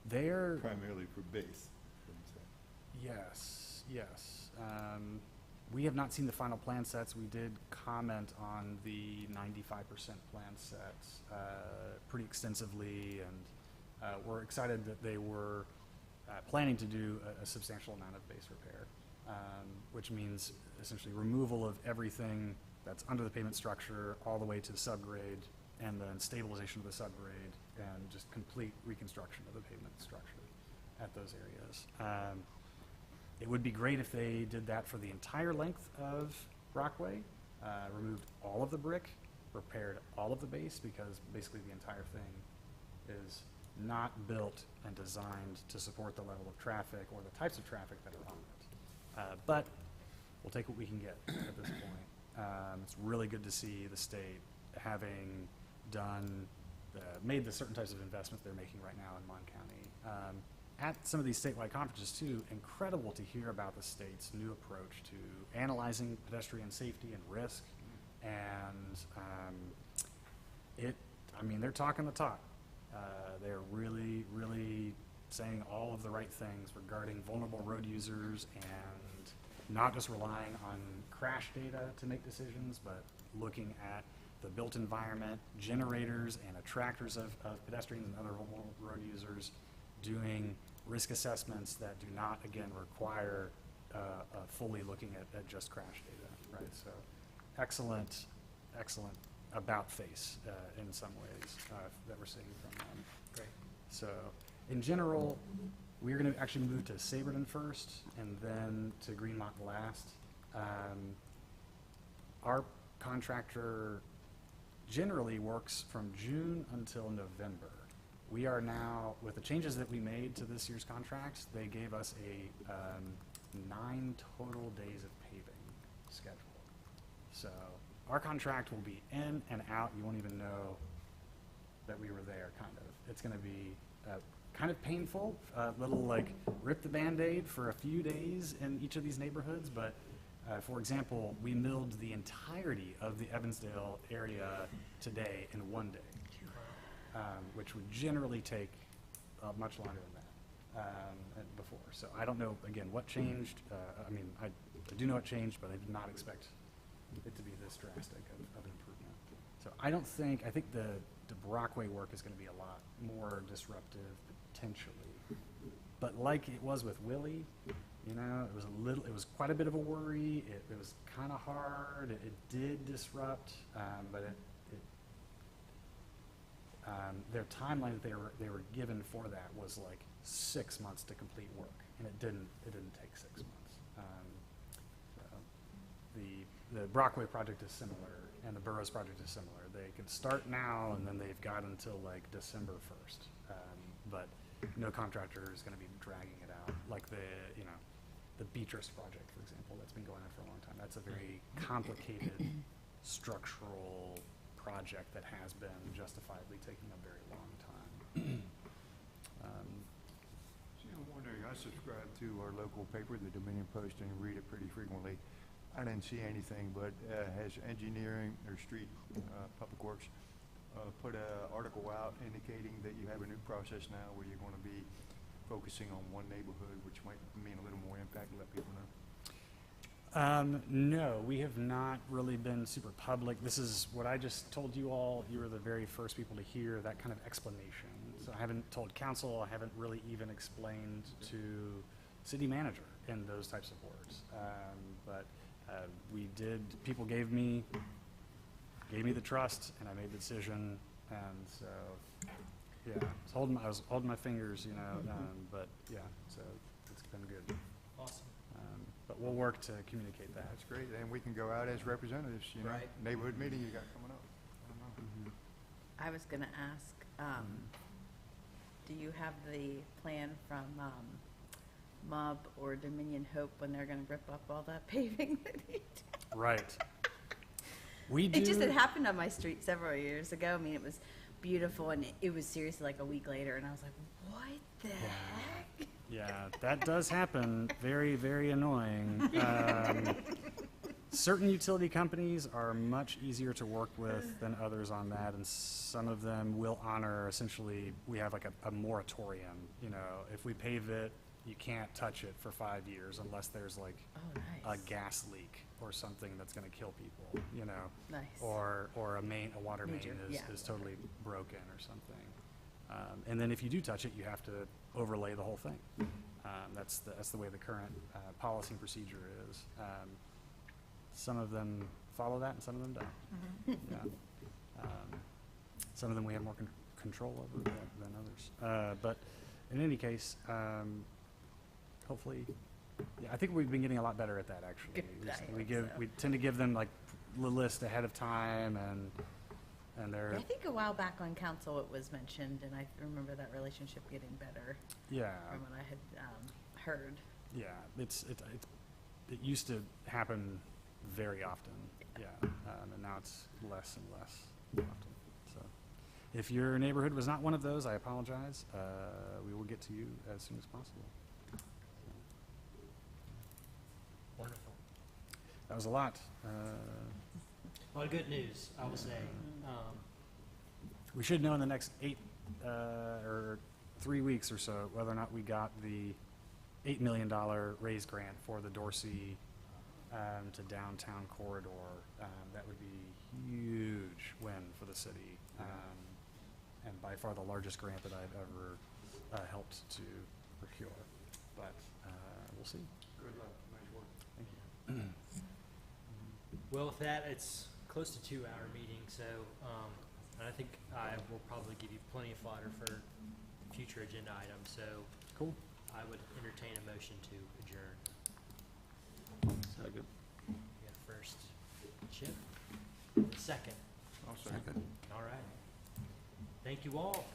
They're, primarily for base, I'm saying. yes, yes. We have not seen the final plan sets. We did comment on the 95% plan sets pretty extensively, and we're excited that they were planning to do a substantial amount of base repair, which means essentially removal of everything that's under the pavement structure all the way to the subgrade, and then stabilization of the subgrade, and just complete reconstruction of the pavement structure at those areas. It would be great if they did that for the entire length of Brockway, removed all of the brick, repaired all of the base, because basically the entire thing is not built and designed to support the level of traffic or the types of traffic that are on it. But we'll take what we can get at this point. It's really good to see the state having done, made the certain types of investments they're making right now in Mon County. At some of these statewide conferences too, incredible to hear about the state's new approach to analyzing pedestrian safety and risk. And I mean, they're talking the talk. They're really, really saying all of the right things regarding vulnerable road users, and not just relying on crash data to make decisions, but looking at the built environment, generators and attractors of pedestrians and other vulnerable road users, doing risk assessments that do not, again, require fully looking at just crash data, right? So excellent, excellent about face in some ways that we're seeing from them. Great. So in general, we're going to actually move to Saberton first and then to Greenmont last. Our contractor generally works from June until November. We are now, with the changes that we made to this year's contracts, they gave us a 9 total days of paving schedule. So our contract will be in and out. You won't even know that we were there, kind of. It's going to be kind of painful, a little like rip the Band-Aid for a few days in each of these neighborhoods, but For example, we milled the entirety of the Evansdale area today in one day, which would generally take much longer than that before. So I don't know, again, what changed. I mean, I do know it changed, but I did not expect it to be this drastic of an improvement. So I think the Brockway work is going to be a lot more disruptive potentially. But like it was with Willie, you know, it was quite a bit of a worry. It was kind of hard. It did disrupt, but their timeline that they were given for that was like 6 months to complete work, and it didn't take 6 months. The Brockway project is similar, and the Burroughs project is similar. They can start now, and then they've got until like December 1st. But no contractor is going to be dragging it out like the Beatrice project, for example, that's been going on for a long time. That's a very complicated structural project that has been justifiably taking a very long time. See, I'm wondering, I subscribe to our local paper, the Dominion Post, and read it pretty frequently. I didn't see anything, but has engineering or street public works put an article out indicating that you have a new process now where you're going to be focusing on one neighborhood, which might mean a little more impact to let people know? No, we have not really been super public. This is what I just told you all. You were the very first people to hear that kind of explanation. So I haven't told council. I haven't really even explained to city manager in those types of words. But we did. People gave me the trust, and I made the decision. And so, yeah, I was holding my fingers, you know. But yeah, so it's been good. Awesome. But we'll work to communicate that. That's great, and we can go out as representatives, you know. Right. Neighborhood meeting you got coming up. I don't know. I was gonna ask, do you have the plan from MUB or Dominion Hope when they're gonna rip up all that paving that he did? Right. We do. It just had happened on my street several years ago. I mean, it was beautiful, and it was seriously like a week later, and I was like, what the heck? Yeah, that does happen. Very, very annoying. Certain utility companies are much easier to work with than others on that, and some of them will honor, essentially, we have like a moratorium. You know, if we pave it, you can't touch it for 5 years unless there's like Oh, a nice. gas leak or something that's going to kill people, you know. Nice. Or a water Major, main yeah. is totally broken or something. And then if you do touch it, you have to overlay the whole thing. That's the way the current policy and procedure is. Some of them follow that, and some of them don't. Yeah. Some of them we have more control over than others. But in any case, hopefully, yeah, I think we've been getting a lot better at that. Actually, Good. we tend to give them like the list ahead of time, and they're I think a while back on council it was mentioned, and I remember that relationship getting better yeah. from what I had heard. Yeah, it used to happen very often, yeah, and now it's less and less often. So, if your neighborhood was not one of those, I apologize. We will get to you as soon as possible. Wonderful. That was a lot. A lot of good news, I will say. We should know in the next 3 weeks or so whether or not we got the $8 million raise grant for the Dorsey to downtown corridor. That would be a huge win for the city, and by far the largest grant that I've ever helped to procure. But we'll see. Good luck, nice work. Thank you. Well, with that, it's close to 2-hour meeting, so and I think I will probably give you plenty of fodder for future agenda items. So Cool. I would entertain a motion to adjourn. Second. We got first Chip, second. I'll say. Second. All right. Thank you all.